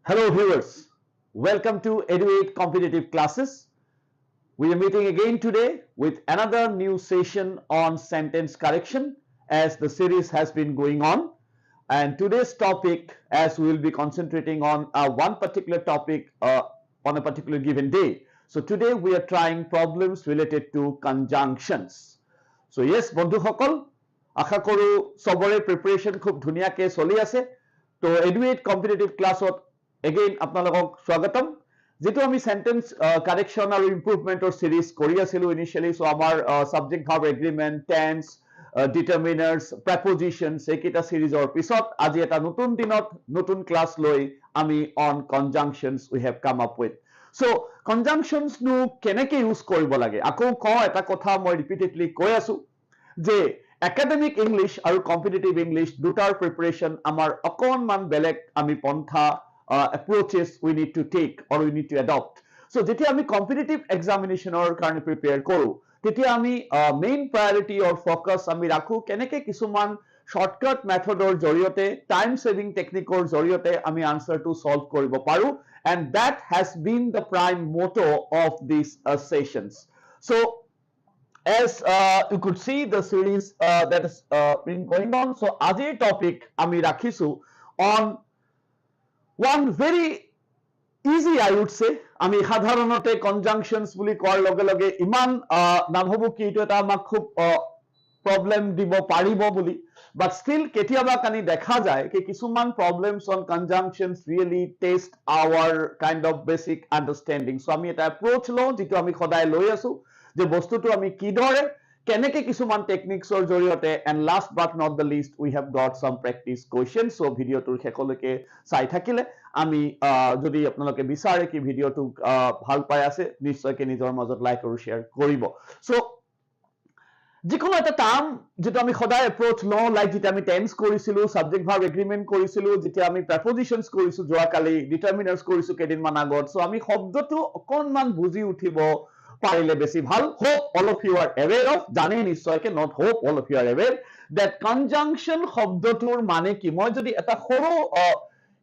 Hello viewers, welcome to ADRE competitive classes. We are meeting again today with another new session on sentence correction as the series has been going on. And today's topic, as we will be concentrating on one particular topic on a particular given day. So today we are trying problems related to conjunctions. So yes, বন্ধুসকল, আশা কৰো সবৰে preparation খুব ধুনীয়াকৈ চলি আছে। তো এডুৱেট competitive ক্লাছত again আপোনালোকক স্বাগতম। যেটো আমি সেন্টেন্স কাৰেকশন আৰু ইমপ্ৰুভমেন্টৰ সিৰিজ কৰি আছিলো ইনিশিয়ালি। সো আমাৰ সাবজেক্ট ভার্ব এগ্ৰিমেন্ট, টেন্স, ডিটাৰমিনাৰ্স, প্ৰেপজিশনছ এইকেইটা সিৰিজৰ পিছত আজি এটা নতুন দিনত নতুন ক্লাস লৈ আমি on conjunctions we have come up with. So conjunctions no কেনেকৈ ইউজ কৰিব লাগে, আকৌ কওঁ এটা কথা মই ৰিপিটেডলি কৈ আছো যে একাডেমিক ইংলিশ আৰু কম্পিটিটিভ ইংলিশ দুটাৰ প্ৰিপাৰেচন আমাৰ অকণমান বেলেগ আমি পন্থা approaches we need to take or we need to adopt. So যেতিয়া আমি কম্পিটিটিভ এক্সামিনেশনৰ কাৰণে প্ৰিপেয়াৰ কৰো তেতিয়া আমি মেইন প্ৰায়োৰিটি অৰ ফোকাস আমি ৰাখো কেনেকৈ কিছুমান শৰ্টকাট মেথডৰ জৰিয়তে টাইম সেভিং টেকনিকৰ জৰিয়তে আমি আনসাৰটো সলভ কৰিব পাৰো, and that has been the prime motto of these sessions. So as you could see the series that has been going on, so আজিৰ topic আমি ৰাখিছো on one very easy, I would say. আমি সাধাৰণতে কনজাংশনছ বুলি কোৱাৰ লগে লগে ইমান নাভাবো কি এইটো এটা আমাক খুব প্ৰবলেম দিব পাৰিব বুলি, বাট ষ্টিল কেতিয়াবা কানি দেখা যায় কি কিছুমান problems on conjunctions really test our kind of basic understanding. So আমি এটা এপ্ৰোচ লওঁ যিটো আমি সদায় লৈ আছো যে বস্তুটো আমি কিদৰে কেনেকে কিছুমান টেকনিক্সৰ জৰিয়তে, and last but not the least we have got some practice questions. so ভিডিওটোৰ শেষলৈকে চাই থাকিলে আমি যদি আপোনালোকে বিচাৰে কি ভিডিওটো ভাল পাই আছে নিশ্চয়কৈ নিজৰ মাজত লাইক আৰু শেয়াৰ কৰিব। সো যিকোনো এটা টাৰ্ম যেটা আমি সদায় এপ্ৰোচ লওঁ, লাইক যেতিয়া আমি টেন্স কৰিছিলো, সাবজেক্ট ভার্ব এগ্ৰিমেন্ট কৰিছিলো, যেতিয়া আমি প্ৰেপজিশনছ কৰিছো যোৱাকালি, ডিটাৰমিনাৰ্স কৰিছো কেইদিনমান আগত, সো আমি শব্দটো অকণমান বুজি উঠিব পাৰিলে বেছি ভাল। hope all of you are aware of, জানে নিশ্চয়কৈ, not hope, all of you are aware that conjunction শব্দটোৰ মানে কি। মই যদি এটা সৰু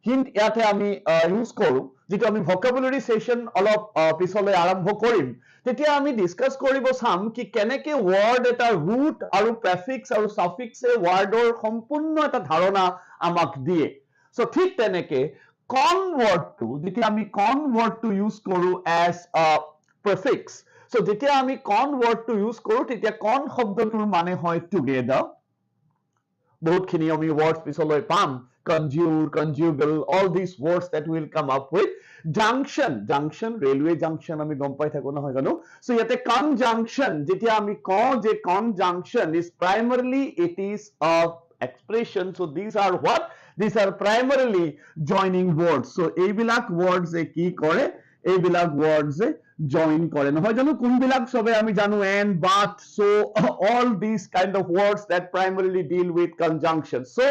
হিন্ট ইয়াতে আমি ইউজ কৰো, যেটো আমি ভোকাবুলাৰি সেশন অলপ পিছলৈ আৰম্ভ কৰিম, তেতিয়া আমি ডিসকাস কৰিব চাম কি কেনেকৈ ওয়ার্ড এটা রুট আৰু প্ৰেফিক্স আৰু সাফিক্সে ওয়ার্ডৰ সম্পূৰ্ণ এটা ধাৰণা আমাক দিয়ে। সো ঠিক তেনেকৈ কন ওয়ার্ডটো যেতিয়া আমি কন ওয়ার্ডটো ইউজ কৰো এজ আ প্ৰেফিক্স, সো যেতিয়া আমি কন ওয়ার্ডটো ইউজ কৰো তেতিয়া কন শব্দটোৰ মানে হয় টুগেদাৰ। বহুতখিনি আমি ওয়ার্ডস পিছলৈ পাম, conjure, conjugal, all these words that will come up with. junction, railway junction আমি গম পাই থাকো নহয় জানো। সো ইয়াতে conjunction যেতিয়া আমি কওঁ যে conjunction is primarily it is a expression, so these are what, these are primarily joining words. so এইবিলাক words এ কি কৰে, এইবিলাক words এ join কৰে নহয় জানো। কোনবিলাক সবে আমি জানো and, but, so, all these kind of words that primarily deal with conjunction. so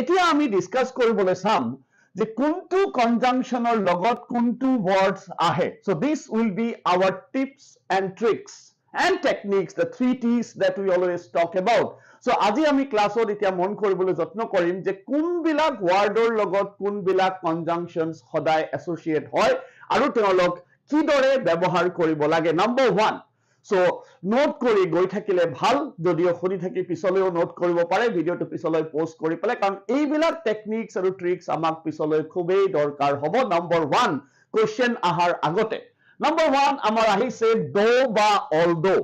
এতিয়া আমি ডিসকাস কৰিবলৈ চাম যে কোনটো কনজাংশনৰ লগত কোনটো words আহে। so this will be our tips and tricks and techniques, the 3 T's that we always talk about. so আজি আমি ক্লাছত এতিয়া মন কৰিবলৈ যত্ন কৰিম যে কোনবিলাক ওয়াৰ্ডৰ লগত কোনবিলাক কনজাংশনছ সদায় এছ'চিয়েট হয় আৰু তেওঁলোক কিদৰে ব্যৱহাৰ কৰিব লাগে। নাম্বাৰ 1, সো নোট কৰি গৈ থাকিলে ভাল, যদিও শুনি থাকি পিছলৈও নোট কৰিব পাৰে, ভিডিওটো পিছলৈ পোষ্ট কৰি পেলাই, কাৰণ এইবিলাক টেকনিক্স আৰু ট্ৰিক্স আমাক পিছলৈ খুবেই দৰকাৰ হ'ব। নাম্বাৰ 1 কোৱেশ্চন আহাৰ আগতে নাম্বাৰ 1 আমাৰ আহিছে দো বা although.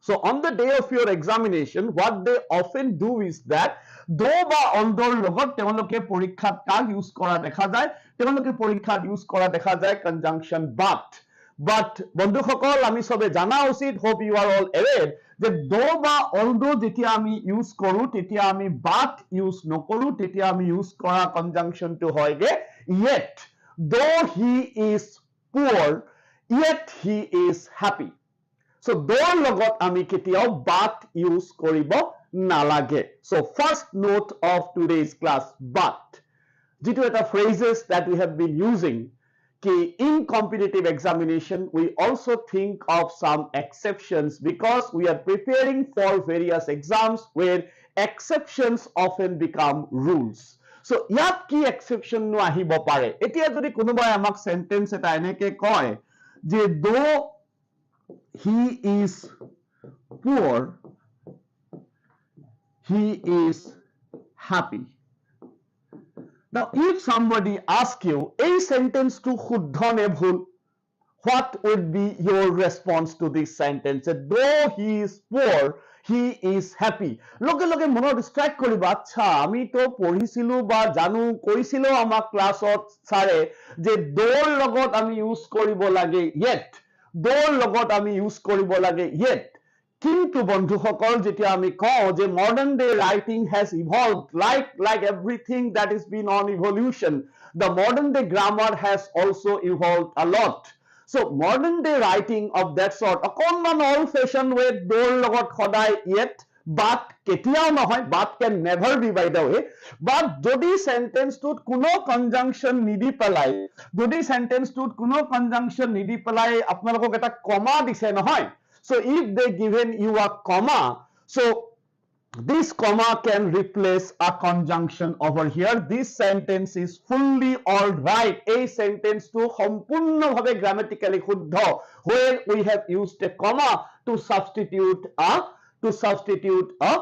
So on the day of your examination, what they often do is that do বা অলদোৰ লগত তেওঁলোকে পৰীক্ষাত কাক ইউজ কৰা দেখা যায়, তেওঁলোকে পৰীক্ষাত ইউজ কৰা দেখা যায় conjunction but বন্ধুসকল আমি সবে জানা উচিত, hope you are all aware যে do বা অলদো যেতিয়া আমি ইউজ কৰো তেতিয়া আমি but ইউজ নকৰো, তেতিয়া আমি ইউজ কৰা conjunctionটো হয়গে yet, though he is poor yet he is happy. so দোৰ লগত আমি কেতিয়াও but ইউজ কৰিব নালাগে। so first note of today's class, but যেটো এটা phrases that we have been using ki in competitive examination we also think of some exceptions because we are preparing for various exams where exceptions often become rules. So ইয়াত কি exception no আহিব পাৰে এতিয়া যদি কোনোবাই আমাক sentence এটা এনেকে কয় যে though he is poor he is happy. Now if somebody asks you এই sentence to শুদ্ধ নে ভুল, what would be your response to this sentence? Though he is poor, he is happy. লগে লগে মনত স্ট্রাইক কৰিবা আচ্ছা আমি তো পঢ়িছিলো বা জানো কৈছিলো আমাক ক্লাছত ছাৰে যে দোৰ লগত আমি ইউজ কৰিব লাগে yet, দোৰ লগত আমি ইউজ কৰিব লাগে yet. কিন্তু বন্ধুসকল যেতিয়া আমি কওঁ যে modern day writing has evolved like everything that is been on evolution, the modern day grammar has also evolved a lot. So modern day writing of that sort অকণমান old fashioned way দোৰ লগত সদায় yet but কেতিয়াও নহয়, but can never be by the way, but যদি সেন্টেন্সটোত কোনো conjunction নিদি পেলাই, যদি সেন্টেন্সটোত কোনো কনজাংশন নিদি পেলাই আপোনালোকক এটা কমা দিছে নহয়, so if they given you a comma, so this comma can replace a conjunction over here. This sentence is fully all right. A sentence to সম্পূর্ণভাবে grammatically শুদ্ধ where we have used a comma to substitute a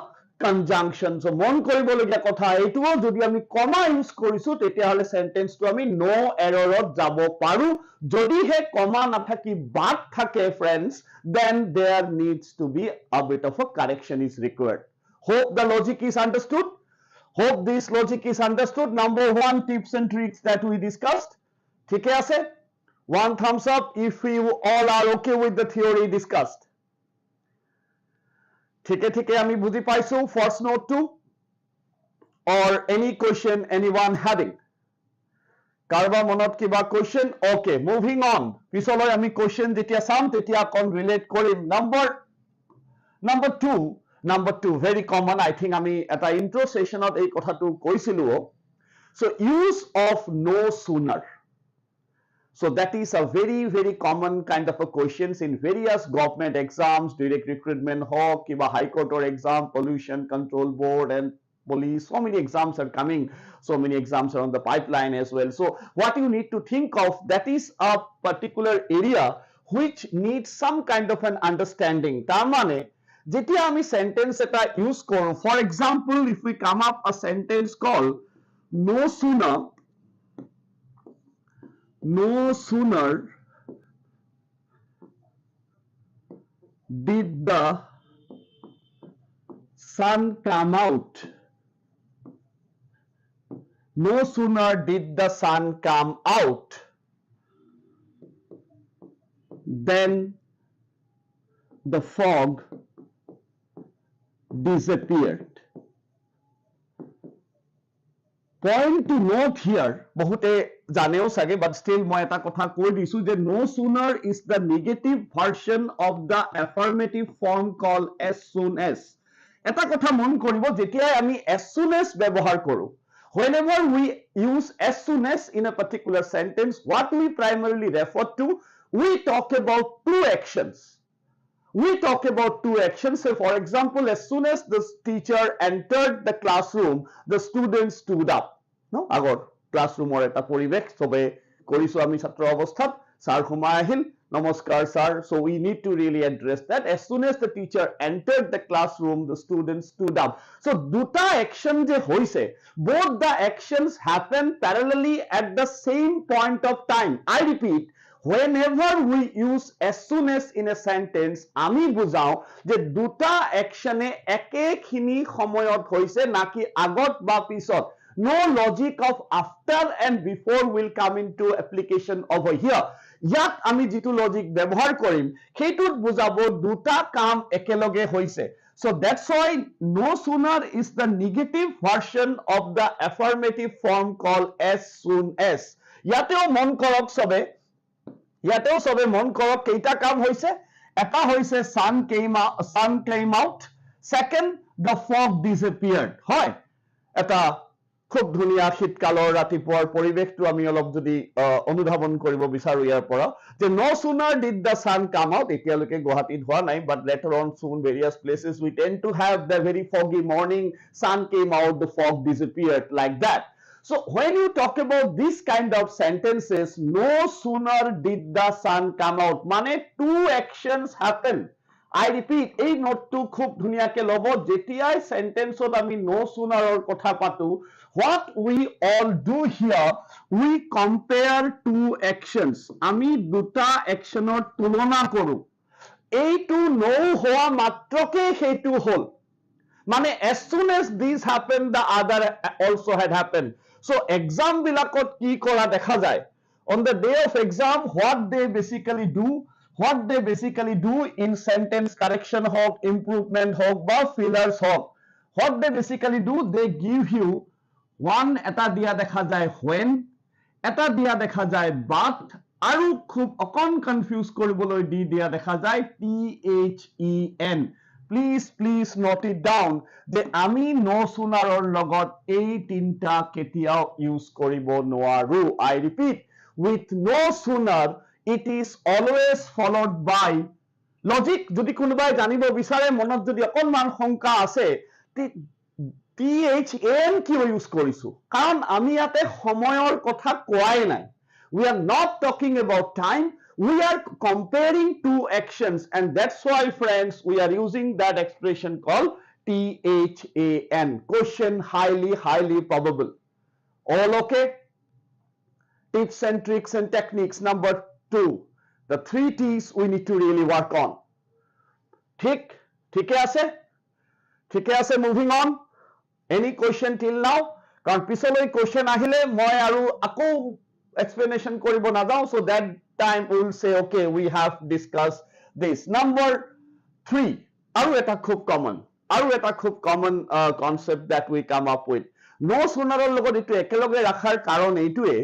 conjunction. So মন কৰিবলগীয়া কথা এইটোও যদি আমি কমা use কৰিছো তেতিয়াহলে সেন্টেন্সটো আমি নো এৰৰত যাব পাৰো, যদিহে কমা নাথাকি বাট থাকে friends, then there needs to be a bit of a correction is required. Hope the logic is understood. Hope this logic is understood. Number one tips and tricks that we discussed. ঠিক আছে? One thumbs up if you all are okay with the theory discussed. ঠিক আমি বুঝি পাইছো first note to or any question anyone having? কারবা মনত কিবা question? Okay, moving on. পিছলৈ আমি question যেতিয়া চাম তেতিয়া অকণ relate Karim. Number two very common, I think আমি এটা intro sessionত এই কথাটো কৈছিলো. So use of no sooner. So that is a very common kind of a questions in various government exams, direct recruitment hawk, kiba high court or exam, pollution control board and police. So many exams are coming, so many exams are on the pipeline as well. So what you need to think of, that is a particular area which needs some kind of an understanding. তার মানে যেতিয়া আমি sentence এটা use করো, for example if we come up a sentence called no sooner did the sun come out, no sooner did the sun come out then the fog disappeared. Point to note here, বহুতে জানেও চাগে, but still মই এটা কথা কৈ দিছো যে no sooner is the negative version of the affirmative form called as soon as. এটা কথা মন কৰিব, যেতিয়াই আমি as soon as ব্যৱহাৰ কৰো, whenever we use as soon as in a particular sentence, what we primarily refer to, we talk about two actions. We talk about two actions. Say for example, as soon as the teacher entered the classroom, the students stood up. No, আগৰ ক্লাছৰুমৰ এটা পৰিৱেশ সবে কৰিছো আমি ছাত্ৰ অৱস্থাত, sir সোমাই আহিল, নমস্কাৰ sir. So we need to really address that. As soon as the teacher entered the classroom, the students stood up. So দুটা action যে হৈছে, both the actions happen parallelly at the same point of time. I repeat, whenever we use as soon as in a sentence, আমি বুজাও যে দুটা actionে একেখিনি সময়ত হৈছে নাকি আগত বা পিছত. No logic of after and before will come into application over here. ইয়াত আমি যিটো লজিক ব্যৱহাৰ কৰিম সেইটোত বুজাব দুটা কাম একেলগে হৈছে. So that's why no sooner is the negative version of the affirmative form called as soon as. ইয়াতেও মন কৰক সবে, ইয়াতেও সবে মন কৰক কেইটা কাম হৈছে. এটা হৈছে sun came out, second the fog disappeared. হয়, এটা খুব ধুনীয়া শীতকালৰ ৰাতিপুৱাৰ পৰিৱেশটো আমি অলপ যদি অনুধাৱন কৰিব বিচাৰো ইয়াৰ পৰা, যে no sooner did the sun come out, এতিয়ালৈকে গুৱাহাটীত হোৱা নাই, but later on soon various places we tend to have the very foggy morning, sun came out, the fog disappeared, like that. So when you talk about this kind of sentences, no sooner did the sun come out, মানে two actions happen. I repeat, এই নোটটো খুব ধুনীয়াকে লব, যেতিয়াই সেন্টেন্সত আমি no sooner ৰ কথা পাতো, what we all do here, we compare two actions. আমি দুটা actionৰ তুলনা কৰো, এইটো no হোৱা মাত্ৰকে সেইটো হল, মানে as soon as this happened the other also had happened. So exam বিলাকত কি কৰা দেখা যায়, on the day of exam what they basically do in sentence correction hok, improvement hok ba fillers hok, what they basically do, they give you one eta dia দেখা যায় when, এটা দিয়া দেখা যায় but, আৰু খুব অকন কনফিউজ কৰিবলৈ দি দিয়া দেখা যায় THEN. Please note it down যে আমি no sooner ৰ লগত এই তিনটা কেতিয়াও ইউজ কৰিব নোৱাৰো. I repeat, with no sooner it is always followed by logic. যদি কোনোবাই জানিব বিচাৰে, মনত যদি অকনমান শংকা আছে, THN কিয় ইউজ কৰিছো, কাৰণ আমি ইয়াতে সময়ৰ কথা কোৱাই নাই. We are not talking about time, we are comparing two actions, and that's why friends we are using that expression called THAN. Question highly probable. All okay? Tips and tricks and techniques number 2, the 3 T's we need to really work on. ঠিকে আছে, moving on. Any question till now? কাৰণ পিছলৈ question আহিলে মই আৰু আকৌ explanation কৰিব নাযাওঁ, so that time we will say okay we have discussed this. Number 3, আৰু এটা খুব common concept that we come up with. No sooner ৰ লগত এইটো একেলগে ৰাখাৰ কাৰণ এইটোৱে,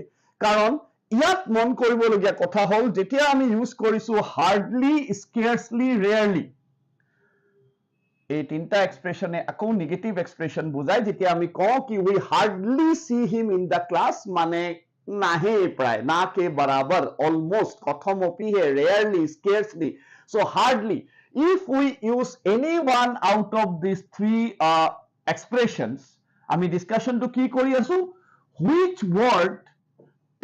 কাৰণ ইয়াত মন কৰিবলগীয়া কথা হ'ল যেতিয়া আমি ইউজ কৰিছো hardly, scarcely, rarely, এই তিনটা এক্সপ্ৰেশনে আকৌ নেগেটিভ এক্সপ্ৰেশন বুজায়. যেতিয়া আমি কওঁ কি we hardly see him in the class, মানে নাহে প্ৰায়, না কে বৰাবৰ, almost, কথমপি হে, rarely, scarcely. So hardly, if we use any one out of these 3 expressions, আমি ডিসকাশনটো কি কৰি আছো, which word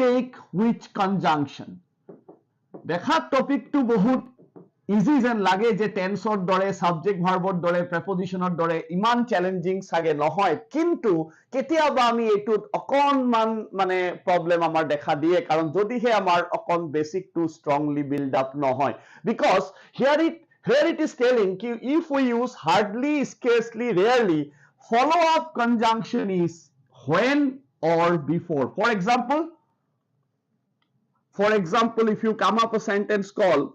take which conjunction. দেখাত টপিকটো বহুত ইজি যেন লাগে যে টেন্সৰ দৰে, সাবজেক্ট ভাৰ্বৰ দৰে, প্ৰেপজিশনৰ দৰে ইমান চ্যালেঞ্জিং সাগে নহয়, কিন্তু কেতিয়াবা আমি এইটোত অকনমান মানে প্ৰবলেম আমাৰ দেখা দিয়ে, কাৰণ যদিহে আমাৰ অকন বেসিক টু স্ট্ৰংলি বিল্ড আপ নহয়. Because here it is telling ki if we use hardly, scarcely, rarely, follow up conjunction is when or before. For example, if you come up a sentence called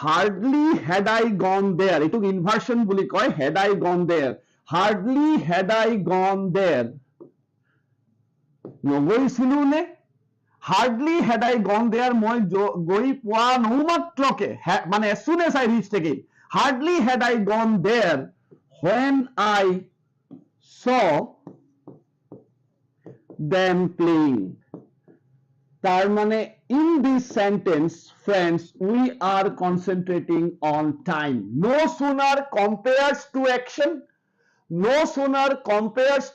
hardly had I gone there, এটুক inversion বুলি কয়, had I gone there, hardly had I gone there, নগৈছিলো নে, hardly had I gone there, মই গৈ পোৱা নোমাত্ৰকে, মানে as soon as I reached again, hardly had I gone there when I saw them playing. তার মানে in this sentence friends we are concentrating on time. No sooner compares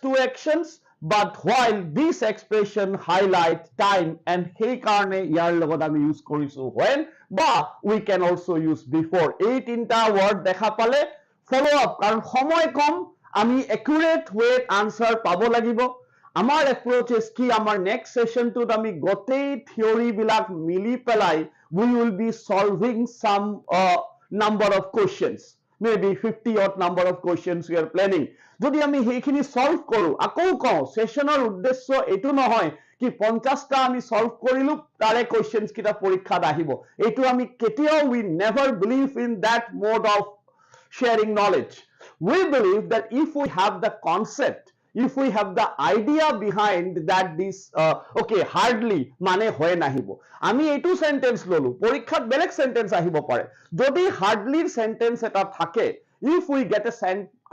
two actions, but while this expression highlight time, and সেই কাৰণে ইয়াৰ লগত আমি use কৰিছো when, বা we can also use before. এই তিনটা ওয়ার্ড দেখা পালে follow up, কাৰণ সময় কম, আমি accurate way answer পাব লাগিব. আমাৰ approach is কি, আমাৰ next session টোত আমি গোটেই theory বিলাক মিলি পেলাই we will be solving some number of questions, maybe 50 odd number of questions we are planning. যদি আমি সেইখিনি solve কৰো, আকৌ কওঁ সেশনৰ উদ্দেশ্য এইটো নহয় কি 50টা আমি solve কৰিলো তাৰে questions কিটা পৰীক্ষাত আহিব, এইটো আমি কেতিয়াও, we never believe in that mode of sharing knowledge. We believe that if we have the concept, if we have the idea behind that, this okay hardly মানে হয় নাহিব, আমি এইটো সেন্টেন্স ললো, পৰীক্ষাত বেলেগ সেন্টেন্স আহিব পাৰে, যদি hardly সেন্টেন্স এটা থাকে, if we get a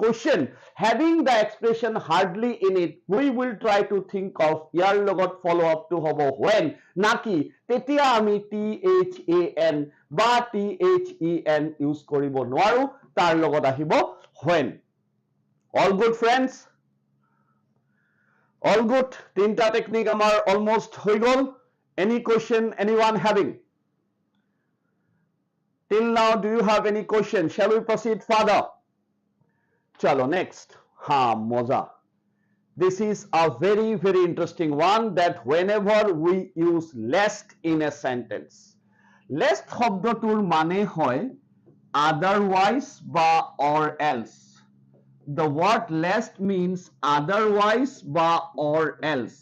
question having the expression hardly in it, we will try to think of ইয়াৰ লগত follow up to হব when, নাকি তেতিয়া আমি THAN বা THEN ইউজ কৰিব নোৱাৰো, তাৰ লগত আহিব when. All good friends? All good. Tinta technique amar almost hoi gol. Any question anyone having? Till now, do you have any question? Shall we proceed further? Chalo, next. Ha, moza. This is a very, very interesting one, that whenever we use lest in a sentence, lest শব্দটোৰ মানে হয় otherwise বা or else. The word lest means otherwise বা or else.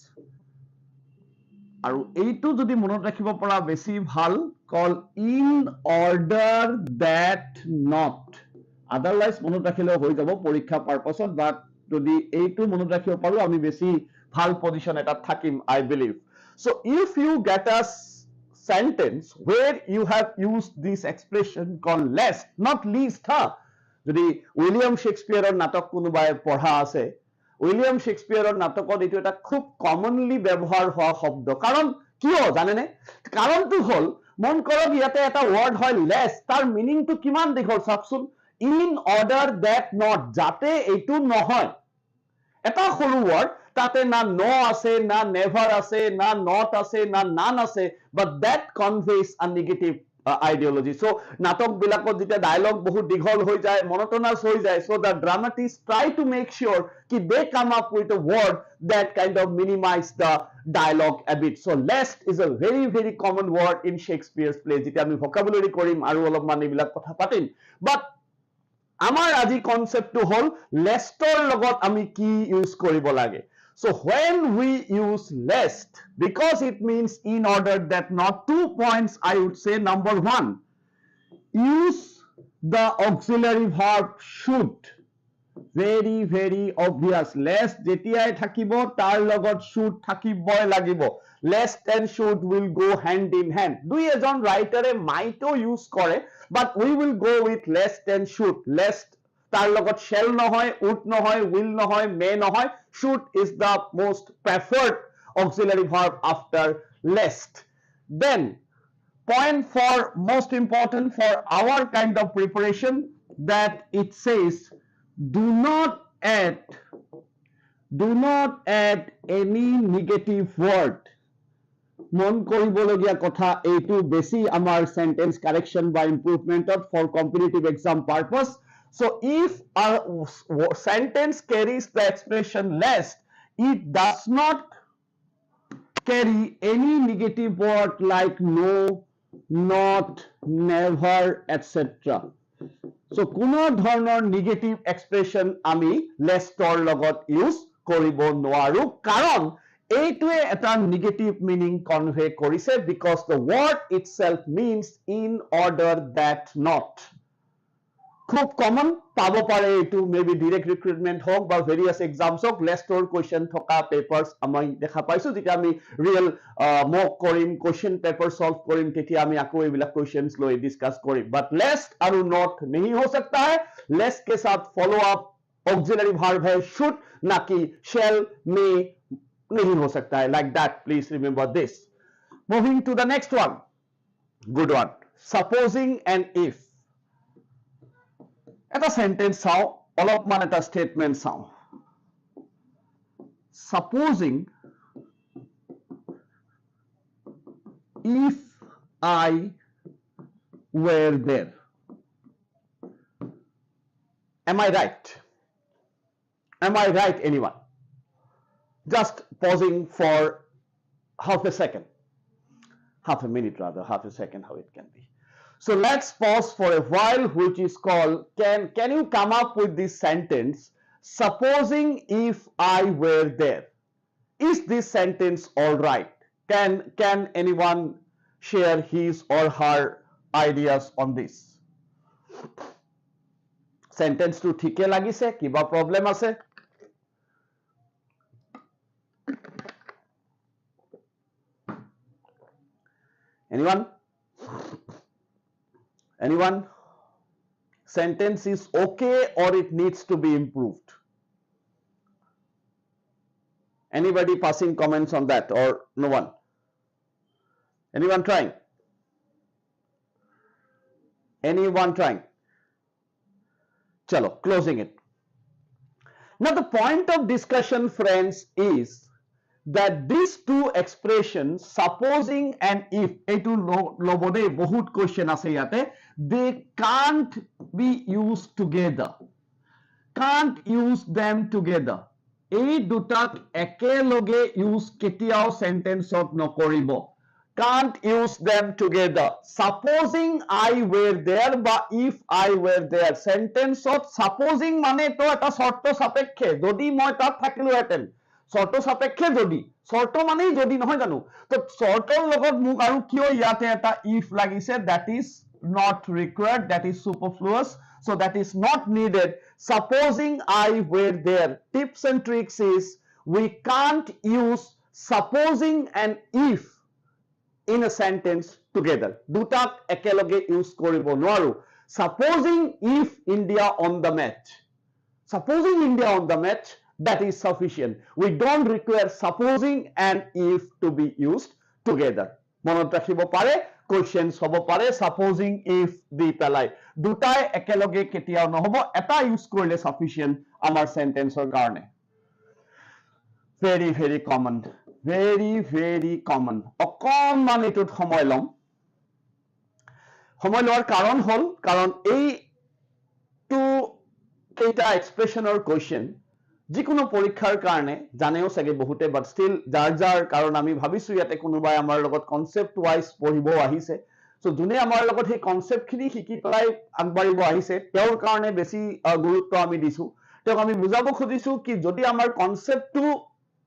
আৰু এইটো যদি মনত ৰাখিব পৰা বেছি ভাল, call in order that not. Otherwise মনত ৰাখিলে হৈ যাব পৰীক্ষা পাৰপাছত, বাট যদি এইটো মনত ৰাখিব পাৰো আমি বেছি ভাল পজিশন এটা থাকিম, I believe. So if you get a sentence where you have used this expression called lest, not least, যদি উইলিয়াম শেক্সপিয়াৰৰ নাটক কোনোবাই পঢ়া আছে, উইলিয়াম শেক্সপিয়াৰৰ নাটকত এইটো এটা খুব কমনলি ব্যৱহাৰ হোৱা শব্দ। কাৰণ কিয় জানেনে? কাৰণটো হ'ল, মন কৰক ইয়াতে এটা ৱৰ্ড হয় লেছ, তাৰ মিনিংটো কিমান দীঘল চাওকচোন। ইন অৰ্ডাৰ দেট নট, যাতে এইটো নহয়। এটা সৰু ৱৰ্ড, তাতে না ন আছে, না নেভাৰ আছে, না নট আছে, না নান আছে, but that conveys a negative ideology. So নাটক বিলাকত যেতিয়া ডায়লগ বহুত দীঘল হৈ যায়, monotonous হৈ যায়, so the dramatists try to make sure ki they come up with a word that kind of minimize the dialogue a bit. So lest is a very, very common word in Shakespeare's plays. যেতিয়া আমি vocabulary কৰিম আৰু অলপমান এইবিলাক কথা পাতিম, but আমাৰ আজি কনসেপ্টটো হ'ল লেষ্টৰ লগত আমি কি ইউজ কৰিব লাগে। So when we use lest, because it means in order that not, 2 points I would say. Number one, use the auxiliary verb should. Very, very obvious. Lest jetiai thakibo tar logot should thakiboi lagibo. Lest and should will go hand in hand. Dui ejon writer e might use kore, but we will go with lest and should. Lest তাৰ লগত shall নহয়, would নহয়, will নহয়, may নহয়, should is the most preferred auxiliary verb after lest. Then point for most important for our kind of preparation, that it says do not add any negative word. মন কৰিবলগীয়া কথা এইটো বেছি আমাৰ sentence correction বা improvement for competitive exam purpose. So if a sentence carries the expression lest, it does not carry any negative word like no, not, never, etc. So কোনো ধৰণৰ negative expression আমি lestৰ লগত use কৰিব নোৱাৰো, কাৰণ এইটোৱে এটা negative meaning convey কৰিছে, because the word itself means in order that not. খুব কমন পাব পাৰে এইটো, মেবি ডিৰেক্ট ৰিক্ৰুটমেন্ট হওক বা ভেৰিয়াছ এক্সামছ হওক, লেষ্টৰ কুৱেশ্যন থকা পেপাৰ্ছ আমি দেখা পাইছো। যেতিয়া আমি ৰিয়েল মক কৰিম, কুৱেশ্যন পেপাৰ সলভ কৰিম, তেতিয়া আমি আকৌ এইবিলাক কুৱেশ্যনছ লৈ ডিছকাছ কৰিম। বাট लेस्ट আৰু नॉट नहीं हो सकता है। लेस्ट के साथ फॉलो अप ऑक्सिलरी वर्ब है शुड, ना कि शैल, मे नहीं हो सकता है। Like that, please remember this. Moving to the next one, good one, supposing and if. এটা সেন্টেন্স চাও, অলপমান এটা স্টেটমেন্ট চাও। Supposing if I were there. Am I right? Am I right, anyone? Just pausing for half a second, half a minute rather, half a second, how it can be. So let's pause for a while, which is called, can you come up with this sentence, supposing if I were there? Is this sentence all right? Can anyone share his or her ideas on this? Sentence to ঠিকে লাগিছে, কিবা problem আছে? Anyone? Anyone? Sentence is okay or it needs to be improved? Anybody passing comments on that or no one? Anyone trying? Anyone trying? Chalo, closing it. Now the point of discussion, friends, is that these two expressions, supposing and if, etu lobode bahut question ase yate, they can't be used together. Can't use them together. এই দুটাক একেলগে use কেতিয়াও sentence ত নকৰিব. Can't use them together. Supposing I were there বা if I were there, sentence ত supposing মানে তো এটা শর্ত সাপেক্ষে, যদি মই তাত থাকিলোহেঁতেন, শর্ত সাপেক্ষে যদি, শর্ত মানেই যদি নহয় জানো, তো শৰ্তৰ লগত মোক আৰু কিয় ইয়াতে এটা if লাগিছে, that is not required, that is superfluous, so that is not needed. Supposing I were there. Tips and tricks is we can't use supposing and if in a sentence together. দুটাক একেলগে use কৰিব নোৱাৰো. Supposing if India on the match. Supposing India on the match, that is sufficient. We don't require supposing and if to be used together. মনত ৰাখিব পাৰে, questions হ'ব পাৰে supposing if দি পেলাই, দুটাই একেলগে কেতিয়াও নহব, এটা use কৰিলে sufficient আমাৰ sentenceৰ কাৰণে. Very very common, very common. অকণমান এইটোত সময় ল'ম. সময় লোৱাৰ কাৰণ হ'ল, কাৰণ এইটো কেইটা এক্সপ্ৰেছনৰ কুৱেশ্যন যিকোনো পৰীক্ষাৰ কাৰণে জানেও চাগে বহুতে, বাট ষ্টিল যাৰ কাৰণ আমি ভাবিছো ইয়াতে কোনোবাই আমাৰ লগত কনচেপ্ট ৱাইজ পঢ়িব আহিছে, সো যোনে আমাৰ লগত সেই কনচেপ্টখিনি শিকি পেলাই আগবাঢ়িব আহিছে তেওঁৰ কাৰণে বেছি গুৰুত্ব আমি দিছো. তেওঁক আমি বুজাব খুজিছো কি যদি আমাৰ কনচেপ্টটো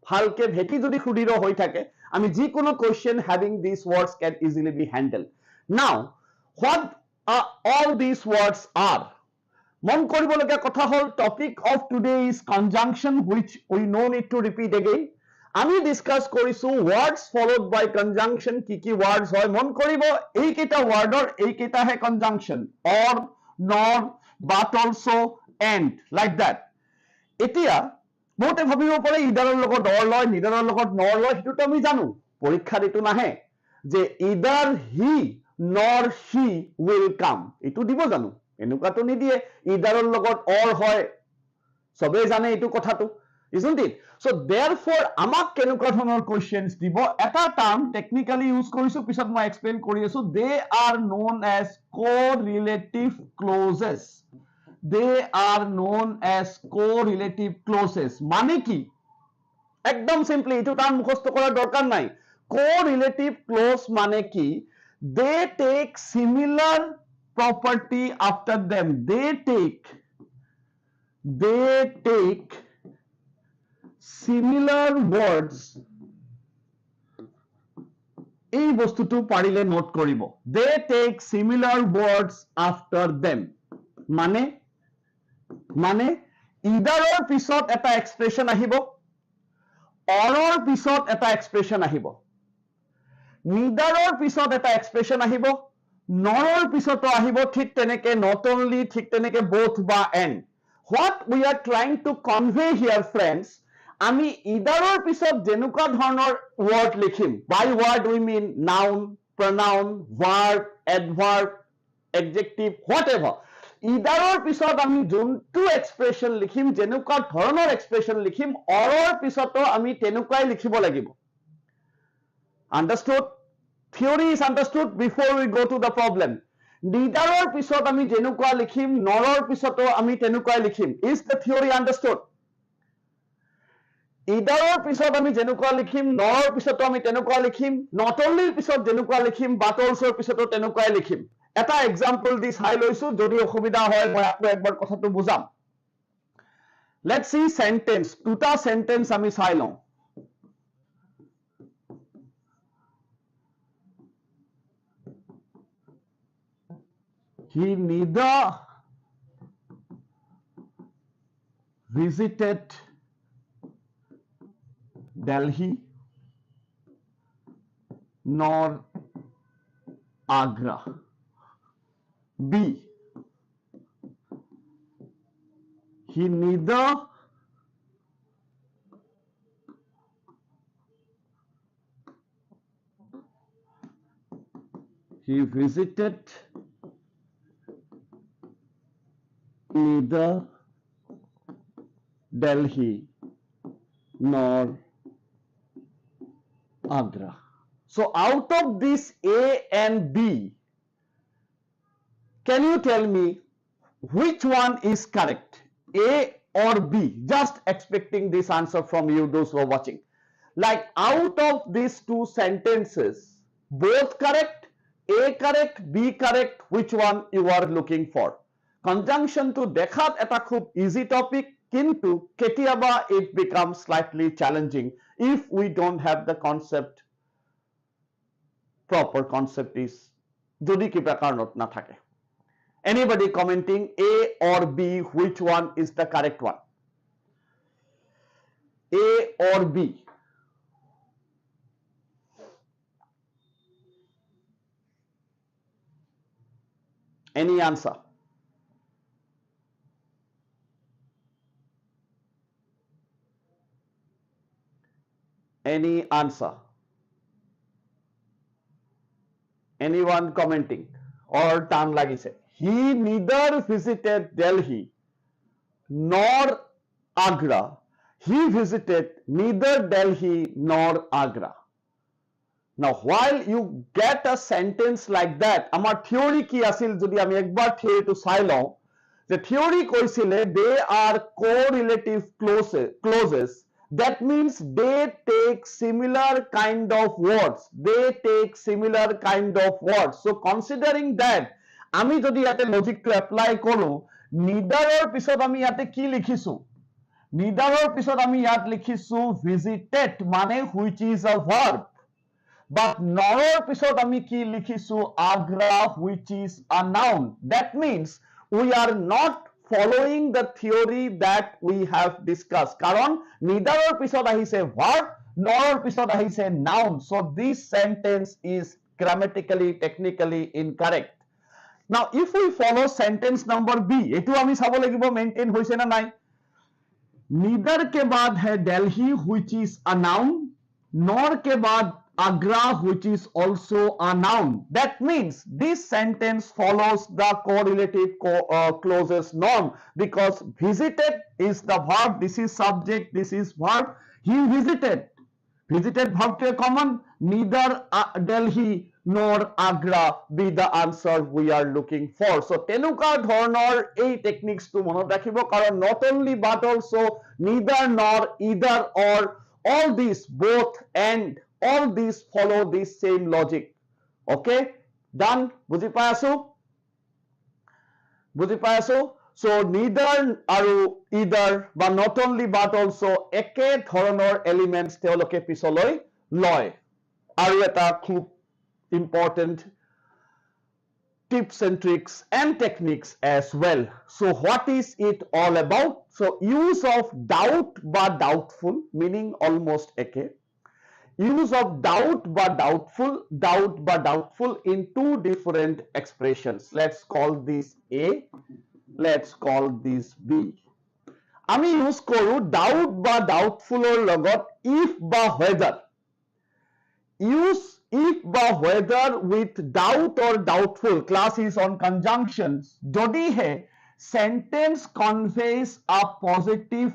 ভালকে ভেটি যদি সুদৃঢ় হৈ থাকে, আমি যিকোনো question having these words can easily be handled. Now, what all these words are? মন কৰিবলগীয়া কথা হ'ল, topic of today is conjunction, which we no need to repeat again. আমি ডিসকাস কৰিছো words followed by conjunction, কি words হয় মন কৰিব, এইকেইটা ৱৰ্ডৰ এইকেইটাহে conjunction, or, nor, but also, and, like that. এতিয়া বহুতে ভাবিব পাৰে ইদাৰৰ লগত or লয়, নিদাৰৰ লগত nor লয়, সেইটোতো আমি জানো, পৰীক্ষাত এইটো নাহে যে either he nor she will come, এইটো দিব জানো, এনেকুৱাটো নিদিয়ে, ইদাৰৰ লগত or হয়, সবে জানে এইটো কথাটো, isn't it? So therefore আমাক কেনেকুৱা ধৰণৰ questions দিব, এটা টাৰ্ম টেকনিক্যালি ইউজ কৰিছো, পিছত মই এক্সপ্লেইন কৰি আছো, they are known as correlative clauses. They are known as correlative clauses. মানে কি, একদম সিম্পলি এইটো টাৰ্ম মুখস্থ কৰাৰ দৰকাৰ নাই. Correlative clause মানে কি, they take similar property after them. They take similar words. এই বস্তুটো পাৰিলে নোট কৰিব, they take similar words after them. মানে ইদাৰৰ পিছত এটা এক্সপ্ৰেছন আহিব, অৰৰ পিছত এটা এক্সপ্ৰেছন আহিব, নিদাৰৰ পিছত এটা এক্সপ্ৰেছন আহিব, নৰৰ পিছতো আহিব, ঠিক তেনেকে not only, ঠিক তেনেকে both বা and. What we are trying to convey here, friends, আমি ইদাৰৰ পিছত যেনেকুৱা ধৰণৰ word লিখিম, by word we mean noun, pronoun, verb, adverb, adjective, whatever. ইদাৰৰ পিছত আমি যোনটো এক্সপ্ৰেছন লিখিম, যেনেকুৱা ধৰণৰ এক্সপ্ৰেছন লিখিম, অৰৰ পিছতো আমি তেনেকুৱাই লিখিব লাগিব. Understood? Theory is understood before we go to the problem. নিদাৰৰ পিছত আমি যেনেকুৱা লিখিম, নৰৰ পিছতো আমি তেনেকুৱাই লিখিম. Is the theory understood? ইদাৰৰ পিছত আমি যেনেকুৱা লিখিম, নৰৰ পিছতো আমি তেনেকুৱা লিখিম, not only পিছত যেনেকুৱা লিখিম, but also পিছতো তেনেকুৱাই লিখিম. এটা এক্সাম্পল দি চাই লৈছো, যদি অসুবিধা হয় মই আকৌ একবাৰ কথাটো বুজাম. Let's see sentence. দুটা sentence আমি চাই লওঁ. He neither visited Delhi nor Agra. B. He neither visited neither Delhi nor Agra. So out of this A and B, can you tell me which one is correct? A or B? Just expecting this answer from you, those who are watching. Like out of these two sentences, both correct, A correct, B correct, which one you are looking for? Conjunction to দেখাত এটা খুব easy topic, কিন্তু কেতিয়াবা it becomes slightly challenging if we don't have the concept, proper concept is যদি কিবা কাৰণত না থাকে. Anybody commenting A or B, which one is the correct one? A or B? Any answer? Any answer? Anyone commenting? Or টান লাগিছে? He neither visited Delhi nor Agra. He visited neither Delhi nor Agra. Now, while you get a sentence like that, আমার theory কি আছিল যদি আমি একবার theory to চাই লওঁ, the theory কৈছিলে they are correlative clauses. That means they take similar kind of words. They take similar kind of words. So considering that, আমি যদি ইয়াতে লজিকটো এপ্লাই কৰো, নিডাৰৰ পিছত আমি ইয়াতে কি লিখিছো? নিডাৰৰ পিছত আমি ইয়াত লিখিছো visited মানে which is a verb. But নৰৰ পিছত আমি কি লিখিছো? Agra, which is a noun. That means we are not following the theory that we have discussed. কারণ নিডাৰৰ পিছত আহিছে verb, নৰৰ পিছত আহিছে noun. So this sentence is grammatically, technically incorrect. Now, if we follow sentence number B, এইটো আমি চাব লাগিব maintain হৈছে না নাই. Neither के बाद है Delhi, which is a noun, nor के बाद Agra, which is also a noun. That means this sentence follows the correlative clauses norm, because visited is the verb, this is subject, this is verb. He visited. Visited verb to a common. Neither Delhi nor Agra be the answer we are looking for. So tenuka dhoroner ei techniques to monot rakhibo, karon not only but also neither nor, either or, all these, both and, all these follow this same logic. Okay, done? Buji pai asu? Buji pai asu? So neither aru either, but not only but also, একে ধৰণৰ elements তেওঁলোকে পিছলৈ লয়. আৰু এটা খুব important tips and tricks and techniques as well. So what is it all about? So use of doubt but doubtful, meaning almost eke. Use of doubt but doubtful in two different expressions. Let's call this A, let's call this B. আমি use কৰো doubt বা doubtful or লগত if বা whether. Use if বা whether with doubt or doubtful. Class is on conjunctions. যদিহে sentence conveys a positive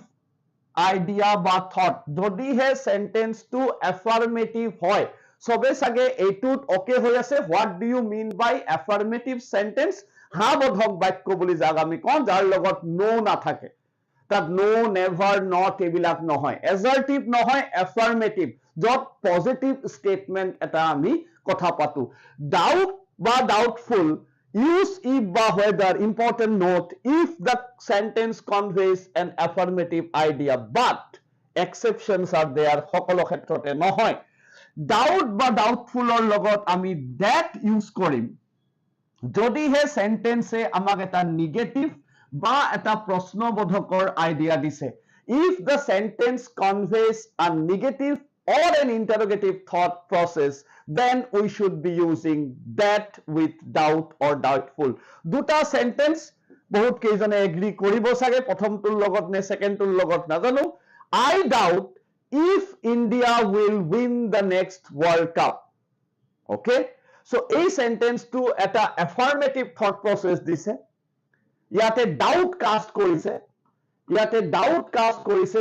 idea বা thought, যদিহে sentence to affirmative হয়, সবে চাগে এইটোত okay হৈ আছে. What do you mean by affirmative sentence? হা বোধক বাক্য বুলি যাক আমি কওঁ, যাৰ লগত no নাথাকে. তাত no, never, not এইবিলাক নহয়. assertive নহয়, affirmative, যত positive statement এটা আমি কথা পাতো. Doubt বা doubtful, use if বা whether. Important note, if the sentence conveys an affirmative idea, but exceptions are there, সকলো ক্ষেত্ৰতে নহয়. Doubt বা doubtful ৰ লগত আমি that use কৰিম যদিহে sentence আমাক এটা negative বা এটা প্ৰশ্নবোধকৰ idea দিছে. If the sentence conveys a negative or an interrogative thought process, then we should be using that with doubt or doubtful. দুটা sentence বহুত কেইজনে agree কৰিব চাগে, প্ৰথমটোৰ লগত নে সেকেন্ডটোৰ লগত নাজানো. I doubt if India will win the next World Cup. Okay, so এই sentence to এটা affirmative thought process দিছে, ইয়াতে doubt cast কৰিছে. ইয়াতে ডাউট কাষ্ট কৰিছে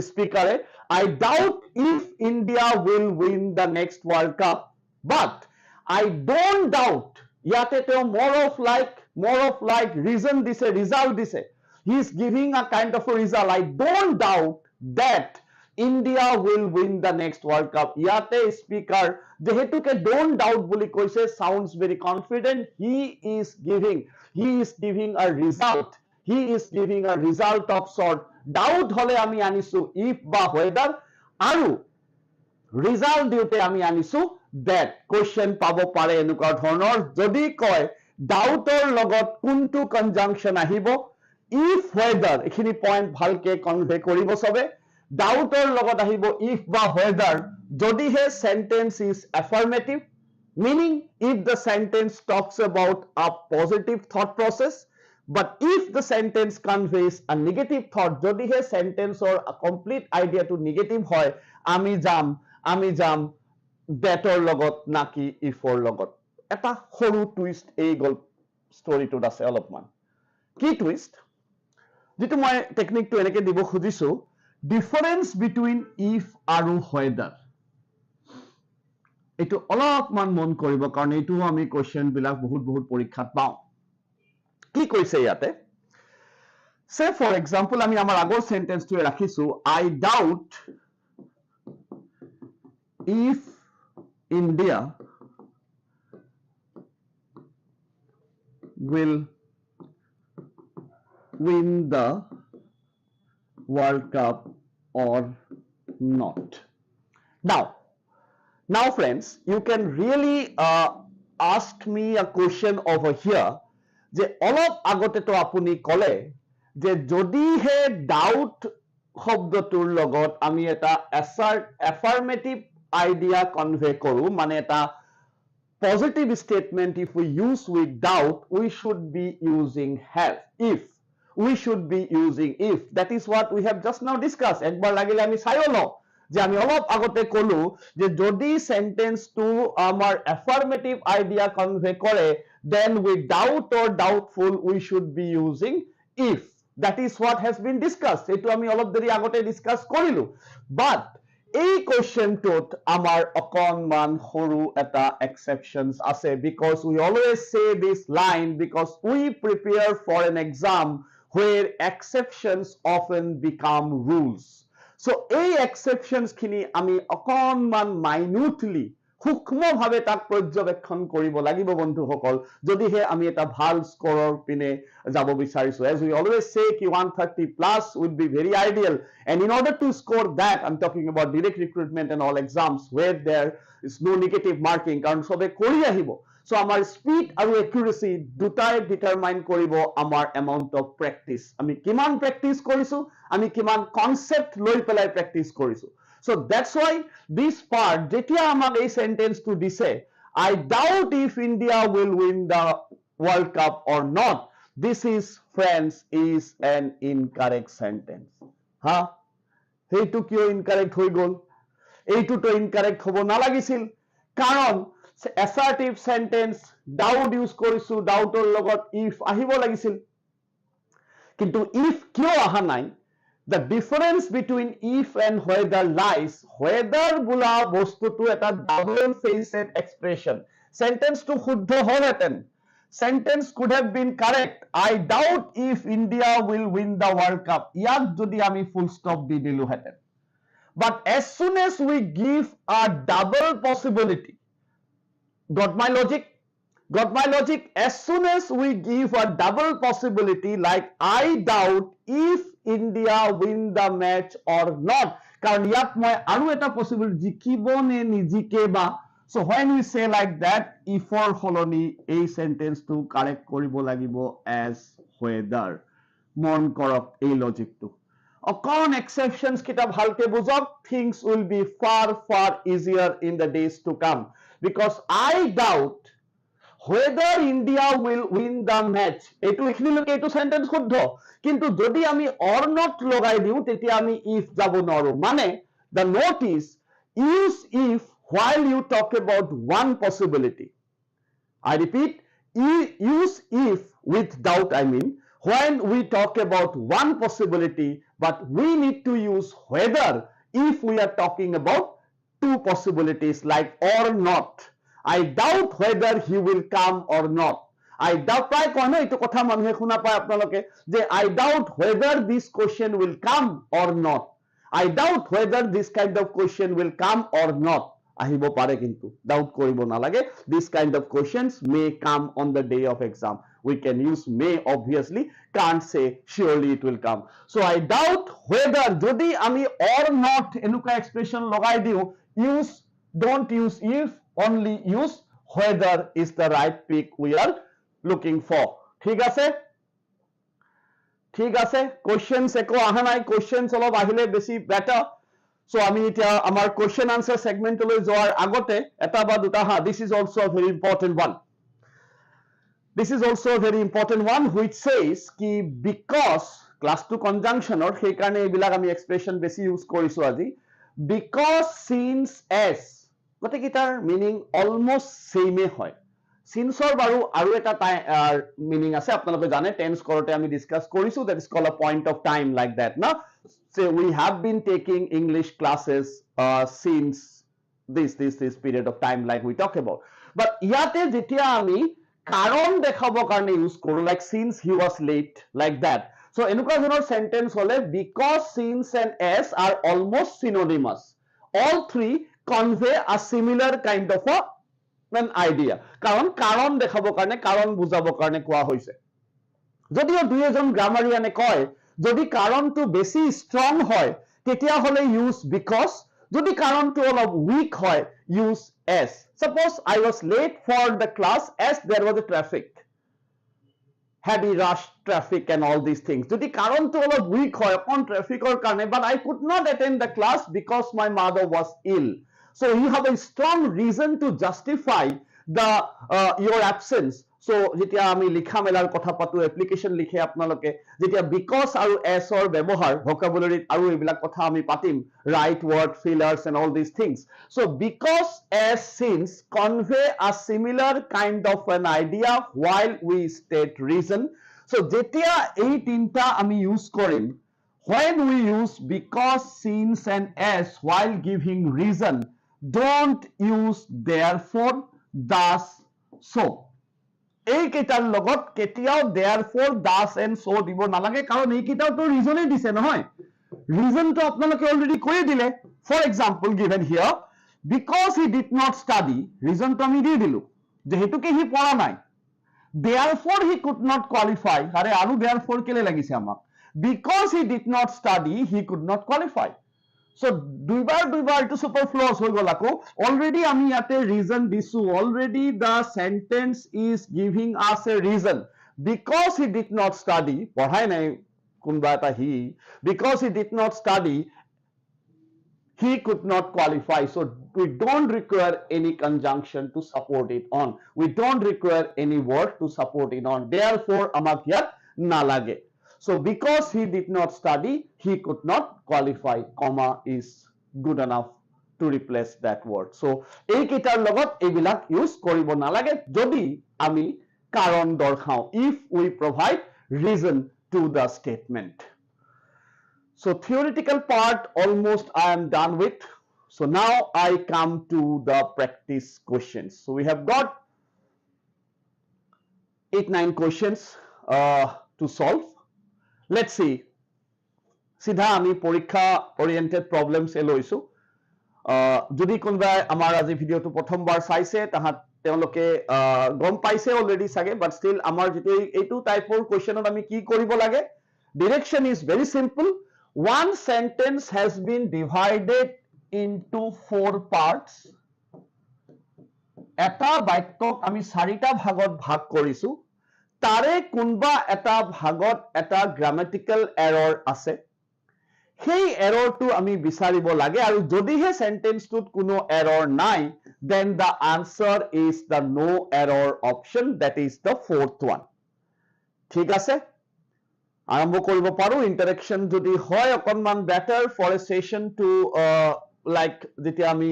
স্পিকাৰে I doubt if India will win the next World Cup but I don't doubt ইয়াতে তেওঁ more of like reason দিছে result দিছে he is giving a kind of a result I don't doubt that India will win the next World Cup ইয়াতে speaker যেহেতুকে don't doubt বুলি কৈছে sounds very confident he is giving a result he is giving a result of sort doubt হলে আমি আনিছো if বা whether আৰু result দিওতে আমি আনিছো that question পাব পাৰে এনেকুৱা ধৰণৰ যদি কয় doubtৰ লগত কোনটো conjunction আহিব if whether এখিনি পইণ্ট ভালকে কনভে কৰিব সবে doubtৰ লগত আহিব if বা whether যদিহে sentence is affirmative meaning if the sentence talks about a positive thought process but if the sentence conveys a negative thought যদিহে sentence or a complete idea to negative হয় আমি যাম that or লগত নাকি if or লগত এটা সৰু twist এই গল storyটোত আছে অলপমান কি twist যেটো মই টেকনিকটো এনেকে দিব খুজিছো difference between if আৰু whether এটো অলপমান মন কৰিব কাৰণ এটো আমি কোৱেশ্চন বিলাক বহুত পৰীক্ষাত পাওঁ কি কৈছে ইয়াতে say for example আমি আমাৰ আগৰ সেন্টেন্সটো ৰাখিছো I doubt if India will win the World Cup or not now friends you can really ask me a question over here যে অলপ আগতে তো আপুনি কলে যে যদিহে ডাউট শব্দটোৰ লগত আমি এটা affirmative idea convey কৰো মানে এটা positive statement if we use with doubt we should be using have if we should be using if that is what we have just now discussed একবার লাগিলে আমি চাইও লও যে আমি অলপ আগতে কলো যে যদি সেন্টেন্স টু আমার affirmative idea convey করে then with doubt or doubtful we should be using if that is what has been discussed eto ami অলপ দেৰি আগতে discuss কৰিলো but এই কোৱেশ্চনটোত আমাৰ অকনমান সৰু এটা exceptions আছে because we always say this line because we prepare for an exam where exceptions often become rules so এই exceptions খিনি আমি অকনমান minutely সূক্ষ্মভাৱে তাক পৰ্যবেক্ষণ কৰিব লাগিব বন্ধুসকল যদিহে আমি এটা ভাল স্কোৰৰ পিনে যাব বিচাৰিছো as we always say ki 130 plus would be very ideal and in order to score that I'm talking about direct recruitment and all exams where there is no negative marking কারণ সবে কৰি আহিব so আমাৰ speed আৰু accuracy দুটাই determine কৰিব আমাৰ amount of practice আমি কিমান practice কৰিছো আমি কিমান concept লৈ পেলাই practice কৰিছো so that's why this part যেতিয়া আমাক এই sentence to দিছে I doubt if India will win the World Cup or not this is friends is an incorrect sentence ha হেইটো কিয় incorrect হৈ গল এইটো তো incorrect হ'ব নালাগিছিল কাৰণ assertive sentence doubt use কৰিছো doubtৰ লগত if আহিব লাগিছিল কিন্তু if কিয় আহা নাই the difference between if and whether lies whether বোলা বস্তুটো এটা double faced expression sentence to শুদ্ধ হলহেতেন sentence could have been correct I doubt if India will win the World Cup ইয়াক যদি আমি full stop দি দিলো হেতেন but as soon as we give a double possibility got my logic as soon as we give a double possibility like I doubt if India win the match or not কারণ ইয়াত মই আৰু এটা possible জিকিব নে নিজিকে বা so when we say like that if or সলনি এই sentence to correct কৰিব লাগিব as whether মন কৰক এই লজিকটো অকন exceptions কিটা ভালকে বুঝক things will be far easier in the days to come because I doubt whether India will win the match এটো এখিনিলৈকে এটো sentence শুদ্ধ কিন্তু যদি আমি or not লগাই দিও তেতিয়া আমি if যাব নোৱাৰো মানে the note is use if while you talk about one possibility I repeat use if with doubt I mean when we talk about one possibility, but we need to use whether if we are talking about two possibilities like or not. I doubt whether he will come or not. I doubt প্রায় কয় না এইটো কথা মানুহে শুনা পায় আপোনালোকে যে I doubt whether this question will come or not. I doubt whether this kind of question will come or not. আহিব পাৰে কিন্তু ডাউট কৰিব নালাগে this kind of questions may come on the day of exam. We can use may, obviously can't say surely it will come. So I doubt whether যদি আমি or not এনেকুৱা expression লগাই দিও use don't use if, only use whether is the right pick we are looking for. ঠিক আছে ঠিক আছে questions একো আহা নাই questions অলপ আহিলে বেছি better. So আমি এতিয়া আমাৰ question answer segment লৈ যোৱাৰ আগতে এটা বা দুটা this is also a very important one. This is also a very important one which says ki because class 2 conjunction or সেই কাৰণে এইবিলাক আমি expression বেছি use কৰিছো আজি because since as গটেকিটাৰ meaning almost same হয় since or baru aru eta meaning ase apnaloke jane tense korote ami discuss korisu that is called a point of time like that na. So we have been taking English classes since this period of time like we talk about, but yate jetia ami karon dekhabo karone use koru like since he was late like that. So enuka jonor sentence hole because since and as are almost synonymous, all three convey a similar kind of a an idea কারণ কারণ দেখাবৰ কাৰণে কারণ বুজাবৰ কাৰণে কোৱা হৈছে যদিও দুই এজন গ্ৰামাৰিয়ানে কয় যদি কাৰণটো বেছি ষ্ট্ৰং হয় তেতিয়া হলে ইউজ because যদি কাৰণটো অলপ weak হয় use as. Suppose I was late for the class as there was a traffic, heavy rush traffic and all these things. যদি কাৰণটো অলপ weak হয় অকন ট্ৰাফিকৰ কাৰণে but I could not attend the class because my mother was ill. So you have a strong reason to justify the your absence. So jetia ami likha melar kotha patu application likhe apnaloke jetia because aru as or ব্যবহার vocabulary aru ebilak kotha ami patim right word fillers and all these things. So because as since convey a similar kind of an idea while we state reason. So jetia ei tinta ami use korim when we use because since and as while giving reason, don't use therefore thus so. এই কেইটাৰ লগত কেতিয়াও therefore thus and so দিব নালাগে কাৰণ এই কেইটাও তো ৰিজনে দিছে নহয় ৰিজনটো আপোনালোকে অলৰেডি কৈ দিলে. For example given here because he did not study, ৰিজনটো আমি দি দিলো যে হেতুকে হি পঢ়া নাই, therefore he could not qualify. আরে আৰু therefore কেলে লাগিছে আমাক because he did not study he could not qualify. So দুইবাৰ to superfluous হৈ গল আকৌ already আমি ইয়াতে reason দিছো already the sentence is giving us a reason because he did not study পঢ়াই নাই কোনবা এটা he because he did not study he could not qualify. So we don't require any conjunction to support it on, we don't require any word to support it on, therefore আমাক ইয়াত নালাগে. So because he did not study he could not qualify, comma is good enough to replace that word. So এই কেইটাৰ লগত এইবিলাক use কৰিব নালাগে যদি আমি কাৰণ দৰ্শাও if we provide reason to the statement. So theoretical part almost I am done with. So now I come to the practice questions. So we have got 8-9 questions to solve. Let's see. সিধা আমি পৰীক্ষা oriented problems এ লৈছো যদি কোনবাই আমাৰ আজি ভিডিওটো প্ৰথমবাৰ চাইছে তাহাত তেওঁলোকে গম পাইছে অলৰেডি সাগে but still আমাৰ যেটো এইটো টাইপৰ কোৱেশ্চনত আমি কি কৰিব লাগে direction is very simple. One sentence has been divided into 4 parts. এটা বাক্যক আমি 4টা ভাগত ভাগ কৰিছো তাৰে কোনবা এটা ভাগত এটা grammatical error আছে সেই এৰৰটো আমি বিচাৰিব লাগে আৰু যদিহে সেন্টেন্সটোত কোনো এৰৰ নাই then the answer is the no error option, that is the 4th one. ঠিক আছে আৰম্ভ কৰিব পাৰো ইন্টাৰেকশন যদি হয় অকনমান better for a session to like যেতিয়া আমি